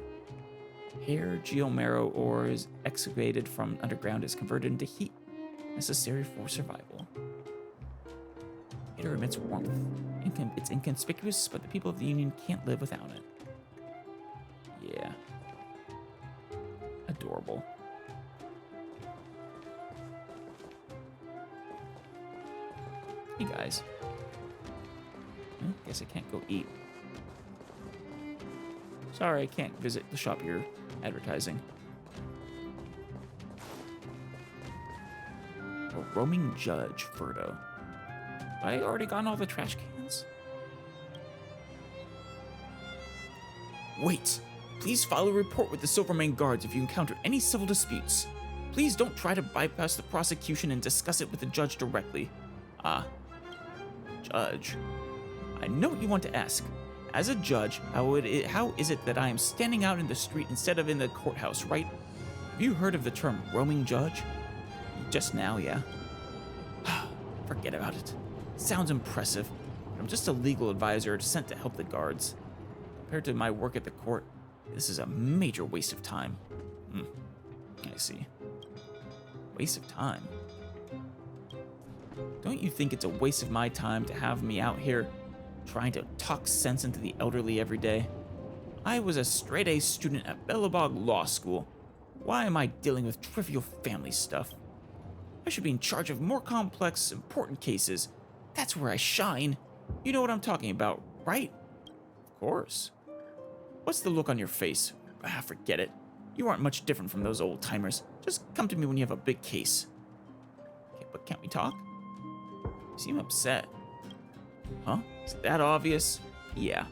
Hair, geomarrow ores excavated from underground is converted into heat, necessary for survival. Heater emits warmth. It's inconspicuous, but the people of the Union can't live without it. Yeah. Adorable. Hey guys. Guess I can't go eat. Sorry, I can't visit the shop you're advertising. A roaming judge, Furdo. I already gotten all the trash cans? Wait! Please file a report with the Silvermane Guards if you encounter any civil disputes. Please don't try to bypass the prosecution and discuss it with the judge directly. Judge. I know what you want to ask. As a judge, how is it that I am standing out in the street instead of in the courthouse, right? Have you heard of the term roaming judge? Just now, yeah. Forget about it. Sounds impressive, but I'm just a legal advisor sent to help the guards. Compared to my work at the court, this is a major waste of time. I see. Waste of time? Don't you think it's a waste of my time to have me out here trying to talk sense into the elderly every day? I was a straight-A student at Belobog Law School. Why am I dealing with trivial family stuff? I should be in charge of more complex, important cases. That's where I shine. You know what I'm talking about, right? Of course. What's the look on your face? Forget it. You aren't much different from those old-timers. Just come to me when you have a big case. Okay, but can't we talk? You seem upset. Huh? Is it that obvious? Yeah.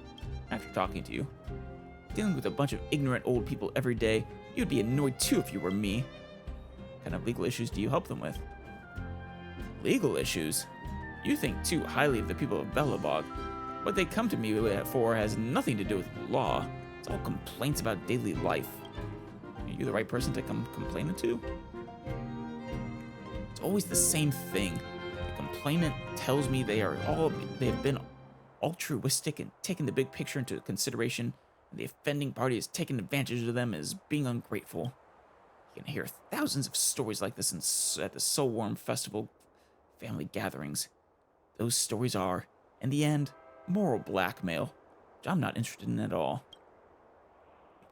After talking to you. Dealing with a bunch of ignorant old people every day, you'd be annoyed too if you were me. What kind of legal issues do you help them with? Legal issues? You think too highly of the people of Belobog. What they come to me for has nothing to do with law. It's all complaints about daily life. Are you the right person to come complain to? It's always the same thing. The complainant tells me they have been altruistic and taken the big picture into consideration, and the offending party has taken advantage of them as being ungrateful. You can hear thousands of stories like this at the Soulworm Festival family gatherings. Those stories are, in the end, moral blackmail, which I'm not interested in at all.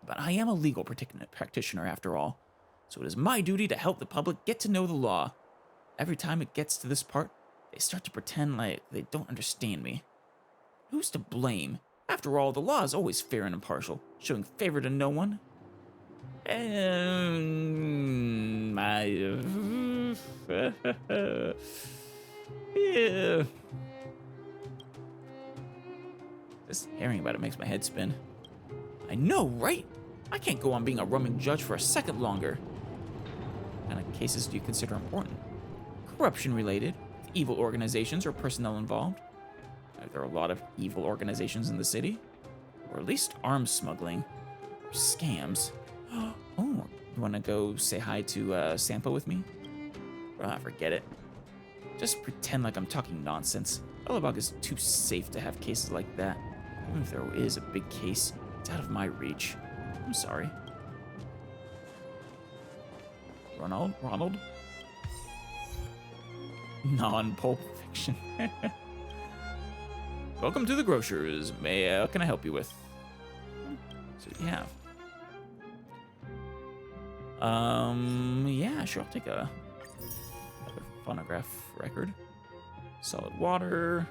But I am a legal practitioner after all, so it is my duty to help the public get to know the law. Every time it gets to this part, they start to pretend like they don't understand me. Who's to blame? After all, the law is always fair and impartial, showing favor to no one. Yeah. Just hearing about it makes my head spin. I know, right? I can't go on being a roaming judge for a second longer. What kind of cases do you consider important? Corruption related, evil organizations or personnel involved. Are there a lot of evil organizations in the city? Or at least arms smuggling? Or scams? Oh, you want to go say hi to Sampo with me? Forget it. Just pretend like I'm talking nonsense. Belobog is too safe to have cases like that. Even if there is a big case, it's out of my reach. I'm sorry. Ronald? Non-Pulp Fiction. Welcome to the grocers. What can I help you with? So you have. Yeah, sure, I'll take another phonograph record. Solid water.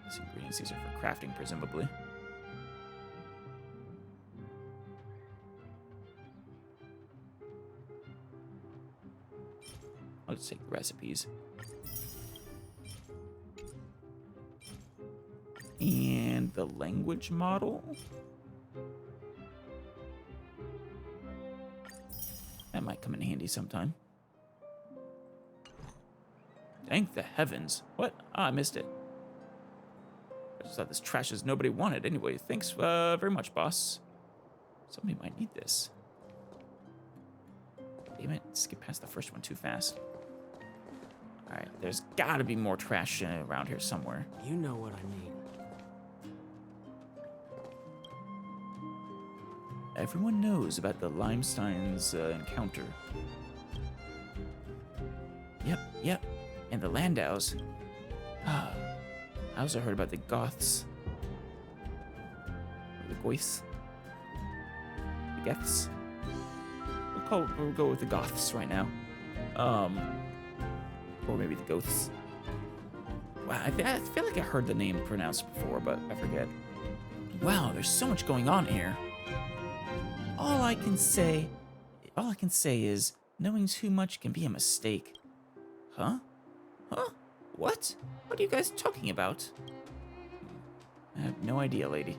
These ingredients, these are for crafting, presumably. I'll just take the recipes. And the language model. That might come in handy sometime. Thank the heavens. What? I missed it. I just thought this trash is nobody wanted anyway. Thanks very much, boss. Somebody might need this. Damn it, skip past the first one too fast. Alright, there's gotta be more trash around here somewhere. You know what I mean. Everyone knows about the Limestein's encounter. Yep. And the Landaus. I also heard about the Goths. Or the Goiths. The Geths. We'll go with the Goths right now. Or maybe the Goths. Wow, I feel like I heard the name pronounced before, but I forget. Wow, there's so much going on here. All I can say is knowing too much can be a mistake. Huh? What? What are you guys talking about? I have no idea, lady.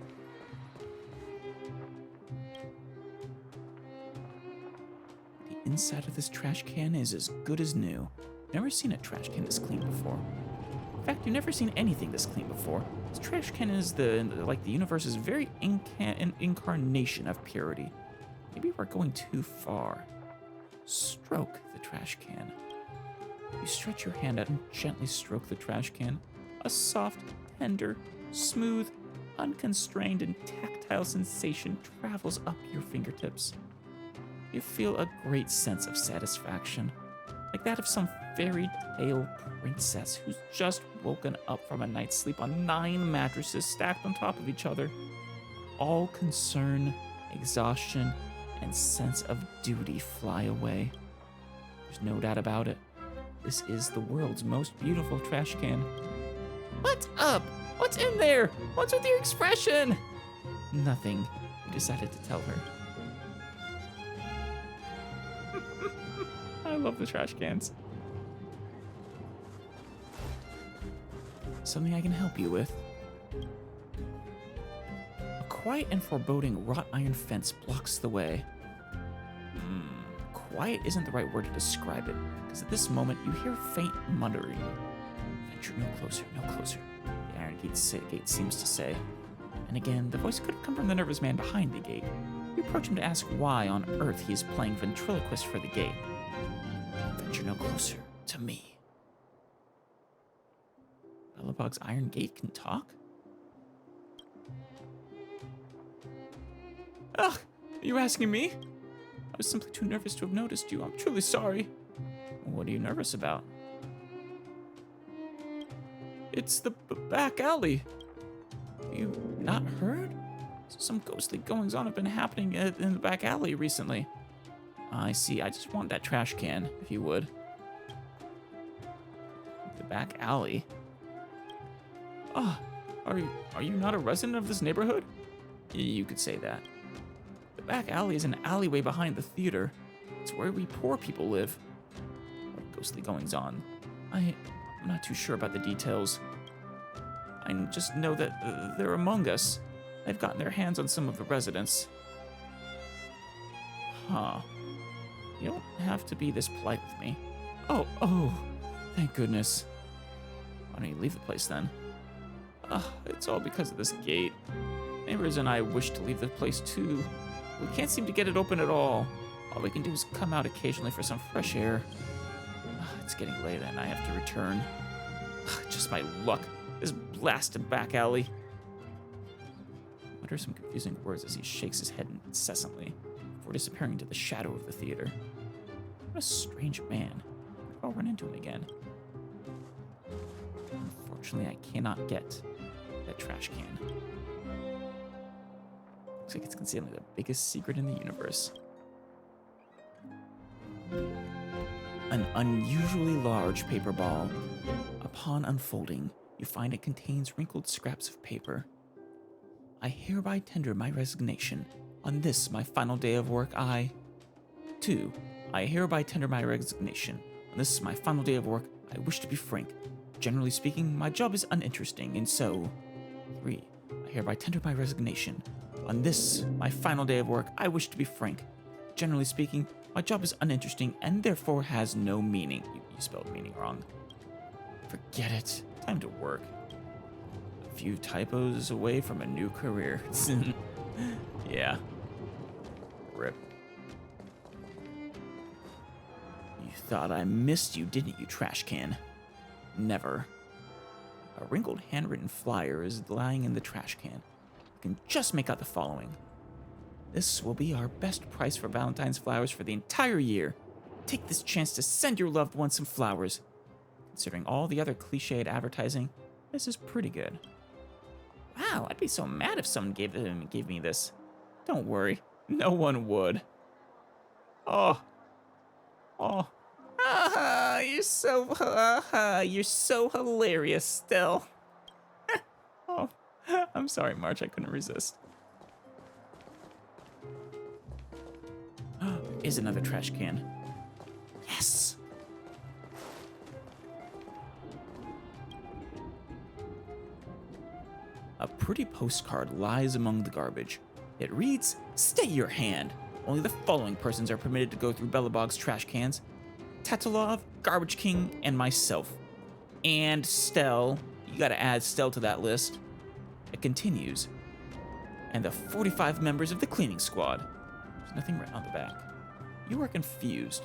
The inside of this trash can is as good as new. Never seen a trash can this clean before. In fact, you've never seen anything this clean before. This trash can is like the universe's very incarnation of purity. Maybe we're going too far. Stroke the trash can. You stretch your hand out and gently stroke the trash can. A soft, tender, smooth, unconstrained, and tactile sensation travels up your fingertips. You feel a great sense of satisfaction, like that of some fairy tale princess who's just woken up from a night's sleep on 9 mattresses stacked on top of each other. All concern, exhaustion, and sense of duty fly away. There's no doubt about it. This is the world's most beautiful trash can. What's up? What's in there? What's with your expression? Nothing, he decided to tell her. I love the trash cans. Something I can help you with? A quiet and foreboding wrought iron fence blocks the way. Quiet isn't the right word to describe it, because at this moment you hear faint muttering. Venture no closer, no closer, the iron gate seems to say. And again, the voice could have come from the nervous man behind the gate. You approach him to ask why on earth he is playing ventriloquist for the gate. Venture no closer, to me. Belobog's Iron Gate can talk? Ugh, are you asking me? I was simply too nervous to have noticed you. I'm truly sorry. What are you nervous about? It's the back alley. You not heard? Some ghostly goings-on have been happening in the back alley recently. I see. I just want that trash can, if you would. The back alley? Ah, are you not a resident of this neighborhood? You could say that. The back alley is an alleyway behind the theater. It's where we poor people live. What ghostly goings-on? I'm not too sure about the details. I just know that they're among us. They've gotten their hands on some of the residents. Huh. You don't have to be this polite with me. Oh, thank goodness. Why don't you leave the place then? It's all because of this gate. Neighbors and I wish to leave the place too. We can't seem to get it open at all. All we can do is come out occasionally for some fresh air. It's getting late and I have to return. Just my luck. This blasted back alley. Mutters some confusing words as he shakes his head incessantly before disappearing into the shadow of the theater. What a strange man. I'll run into him again. Unfortunately, I cannot get that trash can. Looks like it's concealing the biggest secret in the universe. An unusually large paper ball. Upon unfolding, you find it contains wrinkled scraps of paper. I hereby tender my resignation. On this, my final day of work, I hereby tender my resignation. On this, my final day of work, I wish to be frank. Generally speaking, my job is uninteresting, and so... 3. I hereby tender my resignation. On this, my final day of work, I wish to be frank. Generally speaking, my job is uninteresting and therefore has no meaning. You spelled meaning wrong. Forget it. Time to work. A few typos away from a new career. Yeah. Rip. You thought I missed you, didn't you, trash can? Never. A wrinkled handwritten flyer is lying in the trash can. You can just make out the following. This will be our best price for Valentine's flowers for the entire year. Take this chance to send your loved one some flowers. Considering all the other cliched advertising, this is pretty good. Wow, I'd be so mad if someone gave me this. Don't worry, no one would. Oh. You're so hilarious still. Oh, I'm sorry, March, I couldn't resist. Is another trash can. Yes! A pretty postcard lies among the garbage. It reads, "Stay your hand. Only the following persons are permitted to go through Belobog's trash cans. Tatalov, Garbage King, and myself." And Stell. You gotta add Stell to that list. It continues. And the 45 members of the cleaning squad. There's nothing written on the back. You are confused.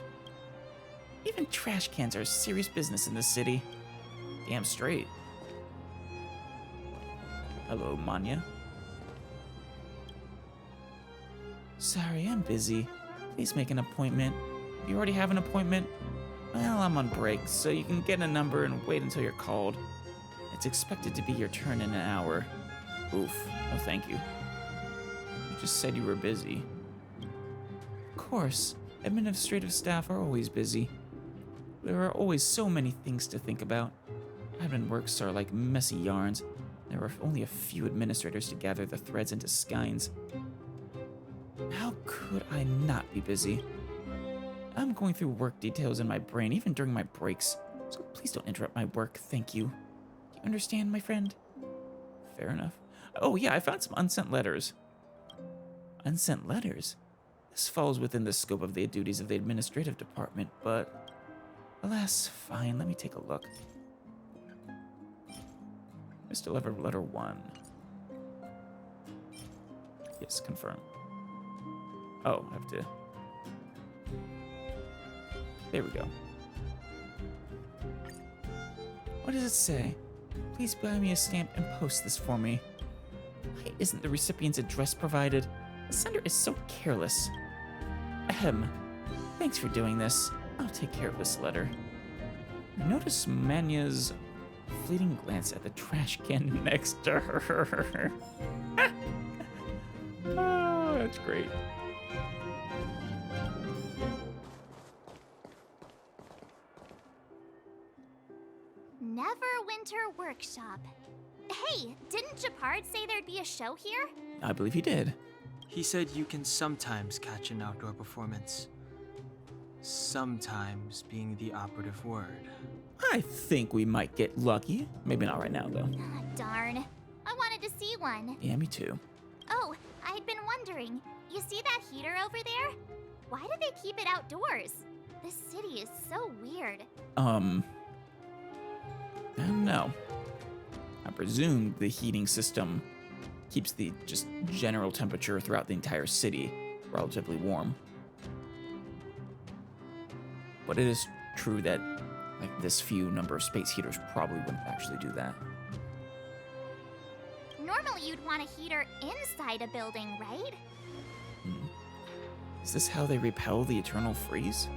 Even trash cans are serious business in this city. Damn straight. Hello, Manya. Sorry, I'm busy. Please make an appointment. If you already have an appointment, well, I'm on break, so you can get a number and wait until you're called. It's expected to be your turn in an hour. Oof, no thank you. You just said you were busy. Of course, administrative staff are always busy. There are always so many things to think about. Admin works are like messy yarns. There are only a few administrators to gather the threads into skeins. How could I not be busy? I'm going through work details in my brain even during my breaks, so please don't interrupt my work, thank you. Do you understand, my friend? Fair enough. Oh yeah, I found some unsent letters. Unsent letters? This falls within the scope of the duties of the administrative department, but... Alas, fine, let me take a look. I still have letter 1. Yes, confirm. Oh, I have to... There we go. What does it say? Please buy me a stamp and post this for me. Why isn't the recipient's address provided? The sender is so careless. Ahem. Thanks for doing this. I'll take care of this letter. Notice Manya's fleeting glance at the trash can next to her. Oh, that's great. Neverwinter Workshop. Hey, didn't Japard say there'd be a show here? I believe he did. He said you can sometimes catch an outdoor performance. Sometimes being the operative word. I think we might get lucky. Maybe not right now, though. Ah, darn. I wanted to see one. Yeah, me too. Oh, I'd been wondering. You see that heater over there? Why do they keep it outdoors? This city is so weird. I don't know. I presume the heating system keeps the just general temperature throughout the entire city relatively warm. But it is true that like this few number of space heaters probably wouldn't actually do that. Normally you'd want a heater inside a building, right? Is this how they repel the eternal freeze?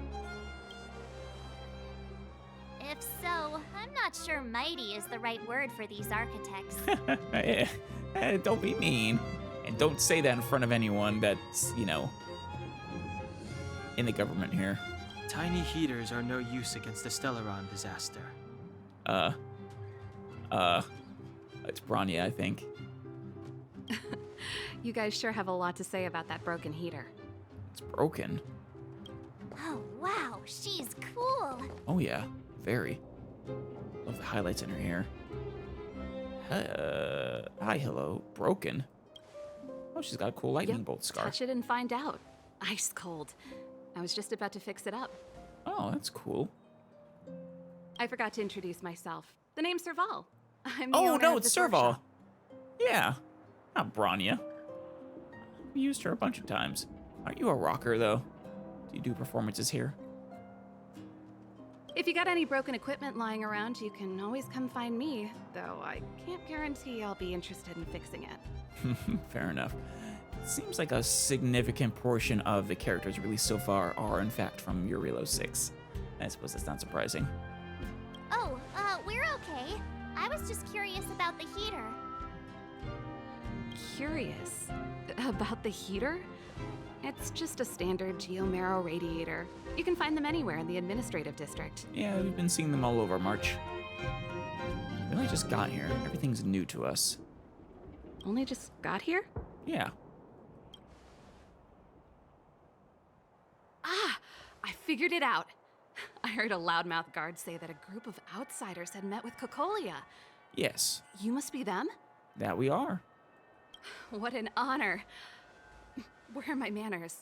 If so, I'm not sure mighty is the right word for these architects. Don't be mean. And don't say that in front of anyone that's, you know, in the government here. Tiny heaters are no use against the Stellaron disaster. It's Branya, I think. You guys sure have a lot to say about that broken heater. It's broken. Oh, wow, she's cool. Oh yeah, very. Love the highlights in her hair. Hi, hello. Broken. Oh, she's got a cool lightning bolt scar. Touch it and find out. Ice cold. I was just about to fix it up. Oh, that's cool. I forgot to introduce myself. The name's Serval. I'm the Oh, owner no, of it's this Serval. workshop. Yeah, not Branya. We used her a bunch of times. Aren't you a rocker, though? Do you do performances here? If you got any broken equipment lying around, you can always come find me, though I can't guarantee I'll be interested in fixing it. Fair enough. It seems like a significant portion of the characters released so far are, in fact, from Urilo 6. I suppose that's not surprising. Oh, we're okay. I was just curious about the heater. Curious? About the heater? It's just a standard geomarrow radiator. You can find them anywhere in the administrative district. Yeah, we've been seeing them all over March. We only just got here. Everything's new to us. Only just got here? Yeah. Ah! I figured it out. I heard a loudmouth guard say that a group of outsiders had met with Cocolia. Yes. You must be them? That we are. What an honor. Where are my manners?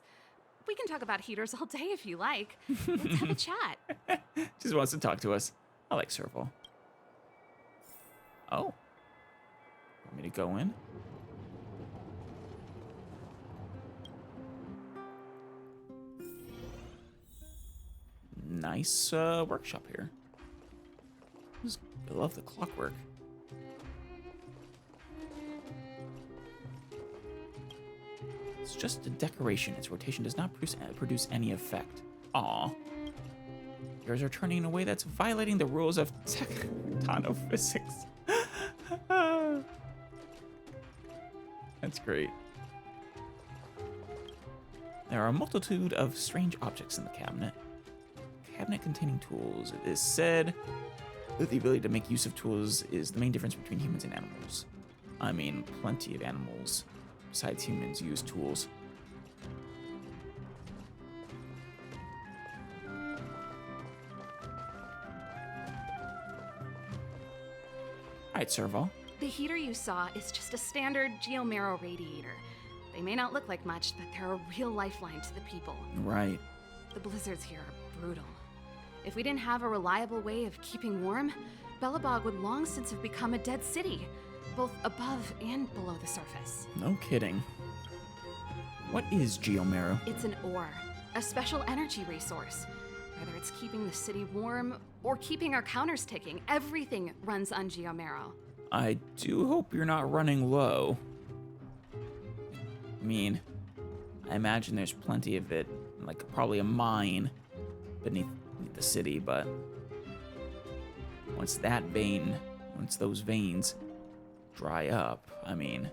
We can talk about heaters all day if you like. Let's have a chat. Just wants to talk to us. I like Serval. Oh. Want me to go in? Nice workshop here. I love the clockwork. It's just a decoration. Its rotation does not produce any effect. Aw. Yours are turning in a way that's violating the rules of tectonophysics. That's great. There are a multitude of strange objects in the cabinet. Cabinet containing tools. It is said that the ability to make use of tools is the main difference between humans and animals. I mean, plenty of animals besides humans use tools. Alright, Serval. The heater you saw is just a standard geomarrow radiator. They may not look like much, but they're a real lifeline to the people. Right. The blizzards here are brutal. If we didn't have a reliable way of keeping warm, Belobog would long since have become a dead city, both above and below the surface. No kidding. What is geomarrow? It's an ore, a special energy resource. Whether it's keeping the city warm or keeping our counters ticking, everything runs on Geomero. I do hope you're not running low. I mean, I imagine there's plenty of it, like probably a mine beneath the city, but once those veins dry up, I mean,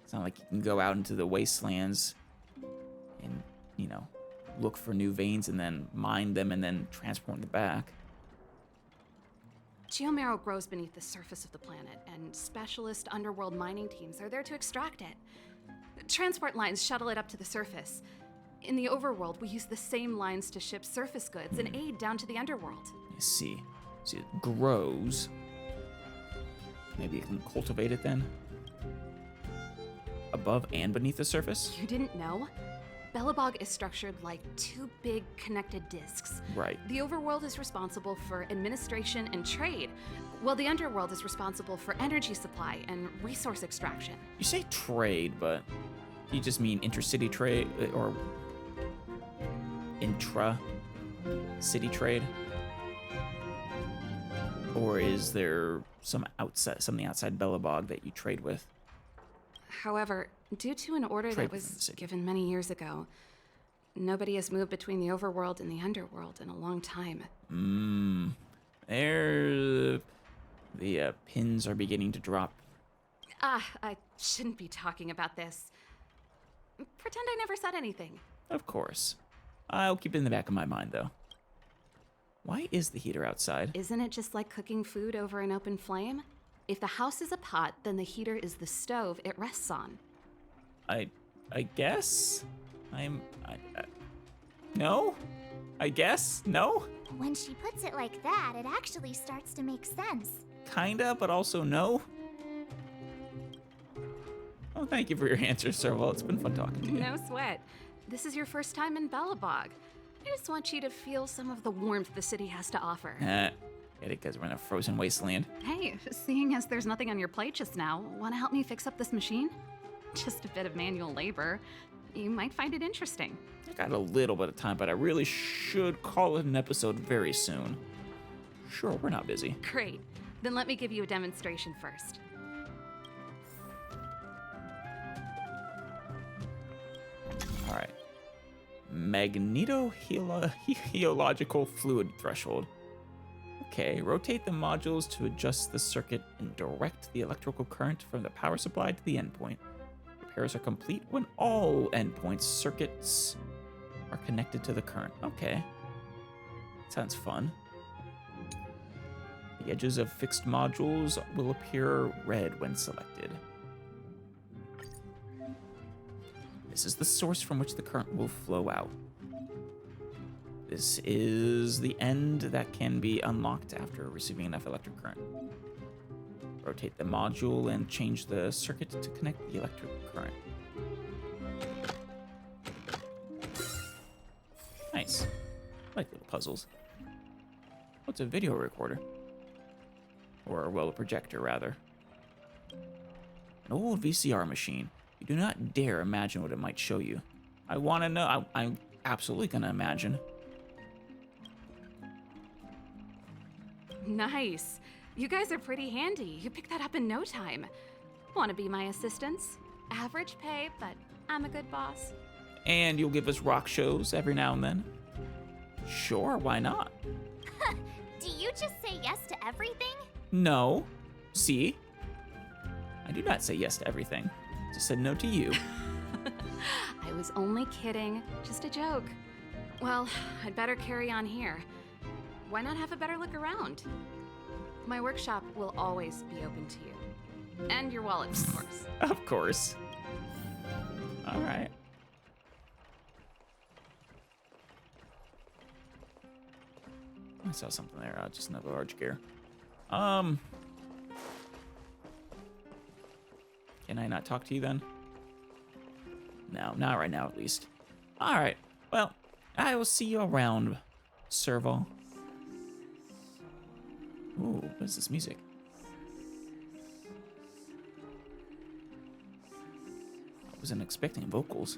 it's not like you can go out into the wastelands and, look for new veins and then mine them and then transport them back. Geomero grows beneath the surface of the planet, and specialist underworld mining teams are there to extract it. Transport lines shuttle it up to the surface. In the overworld, we use the same lines to ship surface goods and aid down to the underworld. I see. See, it grows. Maybe you can cultivate it then? Above and beneath the surface? You didn't know? Belobog is structured like two big connected disks. Right. The overworld is responsible for administration and trade, while the underworld is responsible for energy supply and resource extraction. You say trade, but you just mean intercity trade or intra-city trade? Or is there something outside Belobog that you trade with? However, due to an order that was given many years ago, nobody has moved between the overworld and the underworld in a long time. The pins are beginning to drop. I shouldn't be talking about this. Pretend I never said anything. Of course. I'll keep it in the back of my mind, though. Why is the heater outside? Isn't it just like cooking food over an open flame? If the house is a pot, then the heater is the stove it rests on. I guess? No? I guess? No? When she puts it like that, it actually starts to make sense. Kinda, but also no? Oh, thank you for your answer, sir. Well, it's been fun talking to you. No sweat. This is your first time in Belobog. I just want you to feel some of the warmth the city has to offer. Get it, because we're in a frozen wasteland. Hey, seeing as there's nothing on your plate just now, want to help me fix up this machine? Just a bit of manual labor. You might find it interesting. I got a little bit of time, but I really should call it an episode very soon. Sure, we're not busy. Great. Then let me give you a demonstration first. All right. Magnetoheliological fluid threshold. Okay, rotate the modules to adjust the circuit and direct the electrical current from the power supply to the endpoint. Repairs are complete when all endpoints circuits are connected to the current. Okay. Sounds fun. The edges of fixed modules will appear red when selected. This is the source from which the current will flow out. This is the end that can be unlocked after receiving enough electric current. Rotate the module and change the circuit to connect the electric current. Nice. I like little puzzles. What's a video recorder? Or, well, a projector, rather. An old VCR machine. You do not dare imagine what it might show you. I want to know. I'm absolutely going to imagine. Nice. You guys are pretty handy. You picked that up in no time. Want to be my assistants? Average pay, but I'm a good boss. And you'll give us rock shows every now and then? Sure, why not? Do you just say yes to everything? No. See? I do not say yes to everything. Just said no to you. I was only kidding. Just a joke. Well, I'd better carry on here. Why not have a better look around? My workshop will always be open to you. And your wallet, of course. Of course. All right. I saw something there. Just another large gear. Can I not talk to you then? No, not right now at least. All right. Well, I will see you around, Serval. Ooh, what is this music? I wasn't expecting vocals.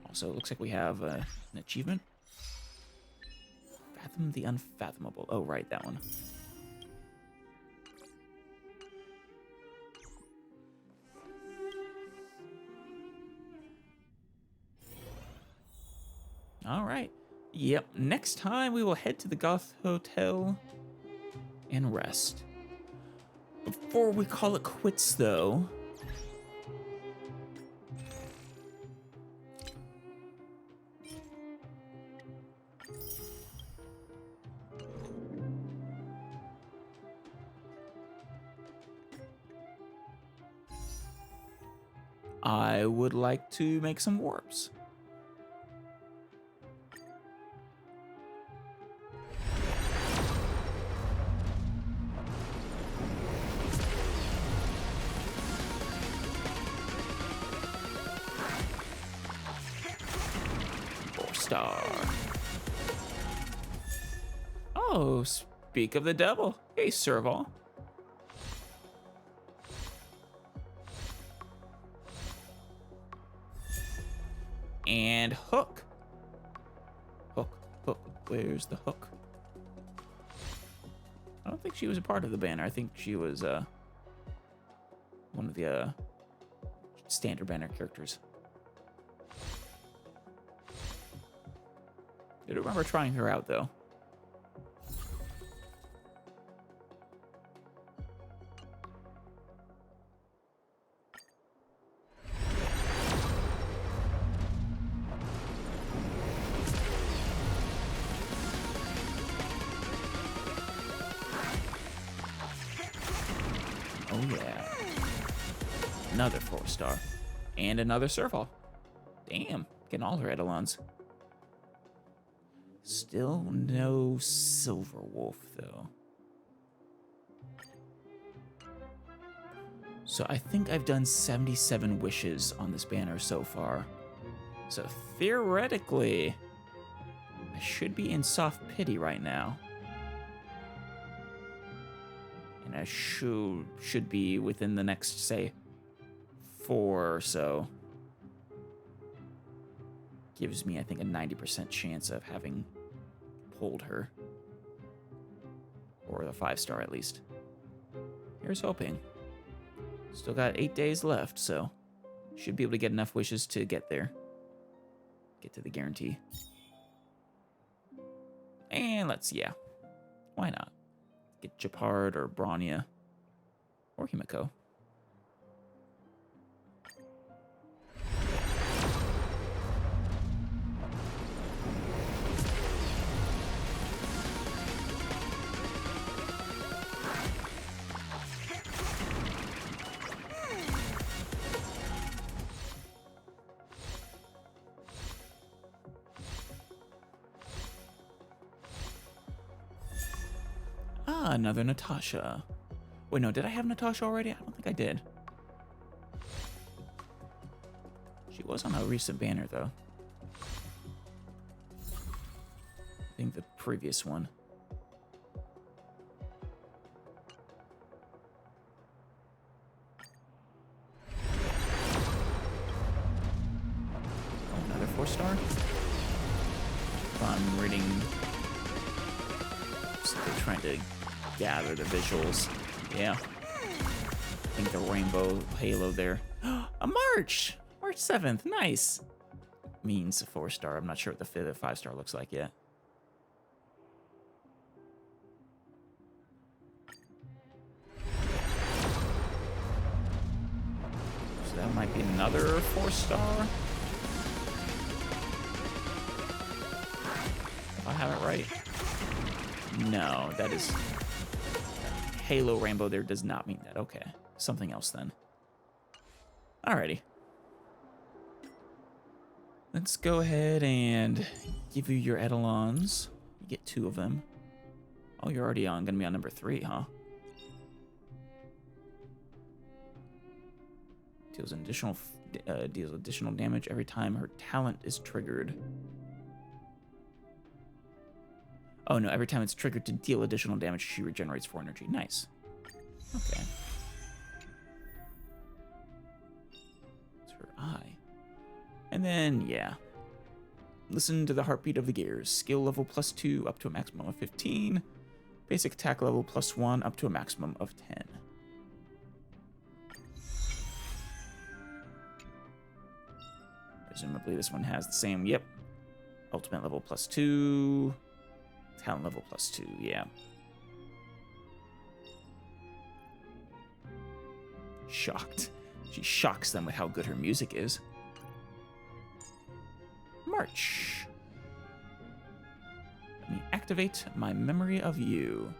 Also, it looks like we have an achievement. Fathom the unfathomable. Oh, right, that one. All right. Yep, next time we will head to the Goth Hotel and rest. Before we call it quits, though, I would like to make some warps. Star. Oh, speak of the devil. Hey, Serval. And Hook. Hook. Where's the Hook? I don't think she was a part of the banner. I think she was one of the standard banner characters. I don't remember trying her out, though. Oh, yeah. Another 4-star. And another Serval. Damn, getting all her Eidolons. Still no Silver Wolf, though. So I think I've done 77 wishes on this banner so far. So theoretically, I should be in soft pity right now. And I should be within the next, say, 4 or so. Gives me, I think, a 90% chance of having pulled her. Or the 5-star at least. Here's hoping. Still got 8 days left, so should be able to get enough wishes to get there. Get to the guarantee. And let's, yeah. Why not? Get Japard or Bronya. Or Himiko. Another Natasha. Wait, no, did I have Natasha already? I don't think I did. She was on a recent banner, though. I think the previous one. Oh, another 4-star? If I'm reading... Still trying to gather the visuals. Yeah. I think the rainbow halo there. A March! March 7th. Nice. Means a 4-star. I'm not sure what the 5-star looks like yet. So that might be another 4-star. If I have it right. No, that is... Halo rainbow there does not mean that. Okay, something else then. Alrighty. Let's go ahead and give you your Eidolons. You get 2 of them. Oh, you're already gonna be on number 3, huh? Deals additional damage every time her talent is triggered. Oh no, every time it's triggered to deal additional damage, she regenerates 4 energy. Nice. Okay. It's her eye. And then, yeah. Listen to the heartbeat of the gears. Skill level +2 up to a maximum of 15. Basic attack level +1 up to a maximum of 10. Presumably this one has the same, yep. Ultimate level +2. Talent level +2, yeah. Shocked. She shocks them with how good her music is. March. Let me activate my memory of you.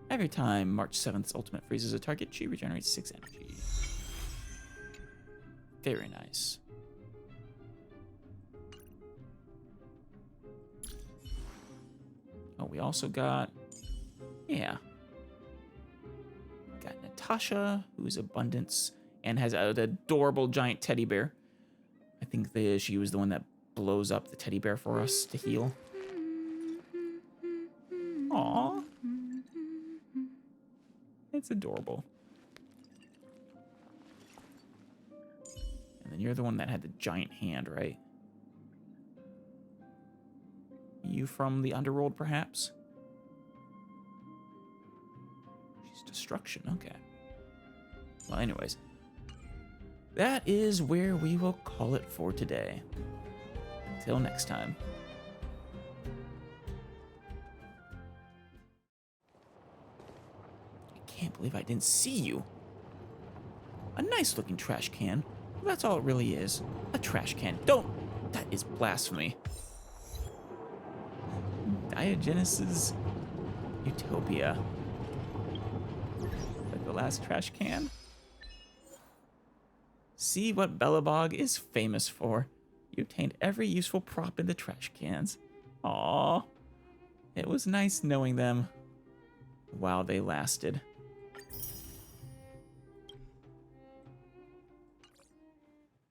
Every time March 7th's ultimate freezes a target, she regenerates 6 energy. Very nice. Oh, we also got... Yeah. Got Natasha, who is abundance, and has an adorable giant teddy bear. I think she was the one that blows up the teddy bear for us to heal. Aww. It's adorable. And then you're the one that had the giant hand, right? You from the underworld, perhaps? She's destruction, okay. Well, anyways. That is where we will call it for today. Until next time. I can't believe I didn't see you. A nice looking trash can. That's all it really is. A trash can. Don't. That is blasphemy. Diogenes's Utopia. Like the last trash can. See what Belobog is famous for. You obtained every useful prop in the trash cans. Aww. It was nice knowing them while they lasted.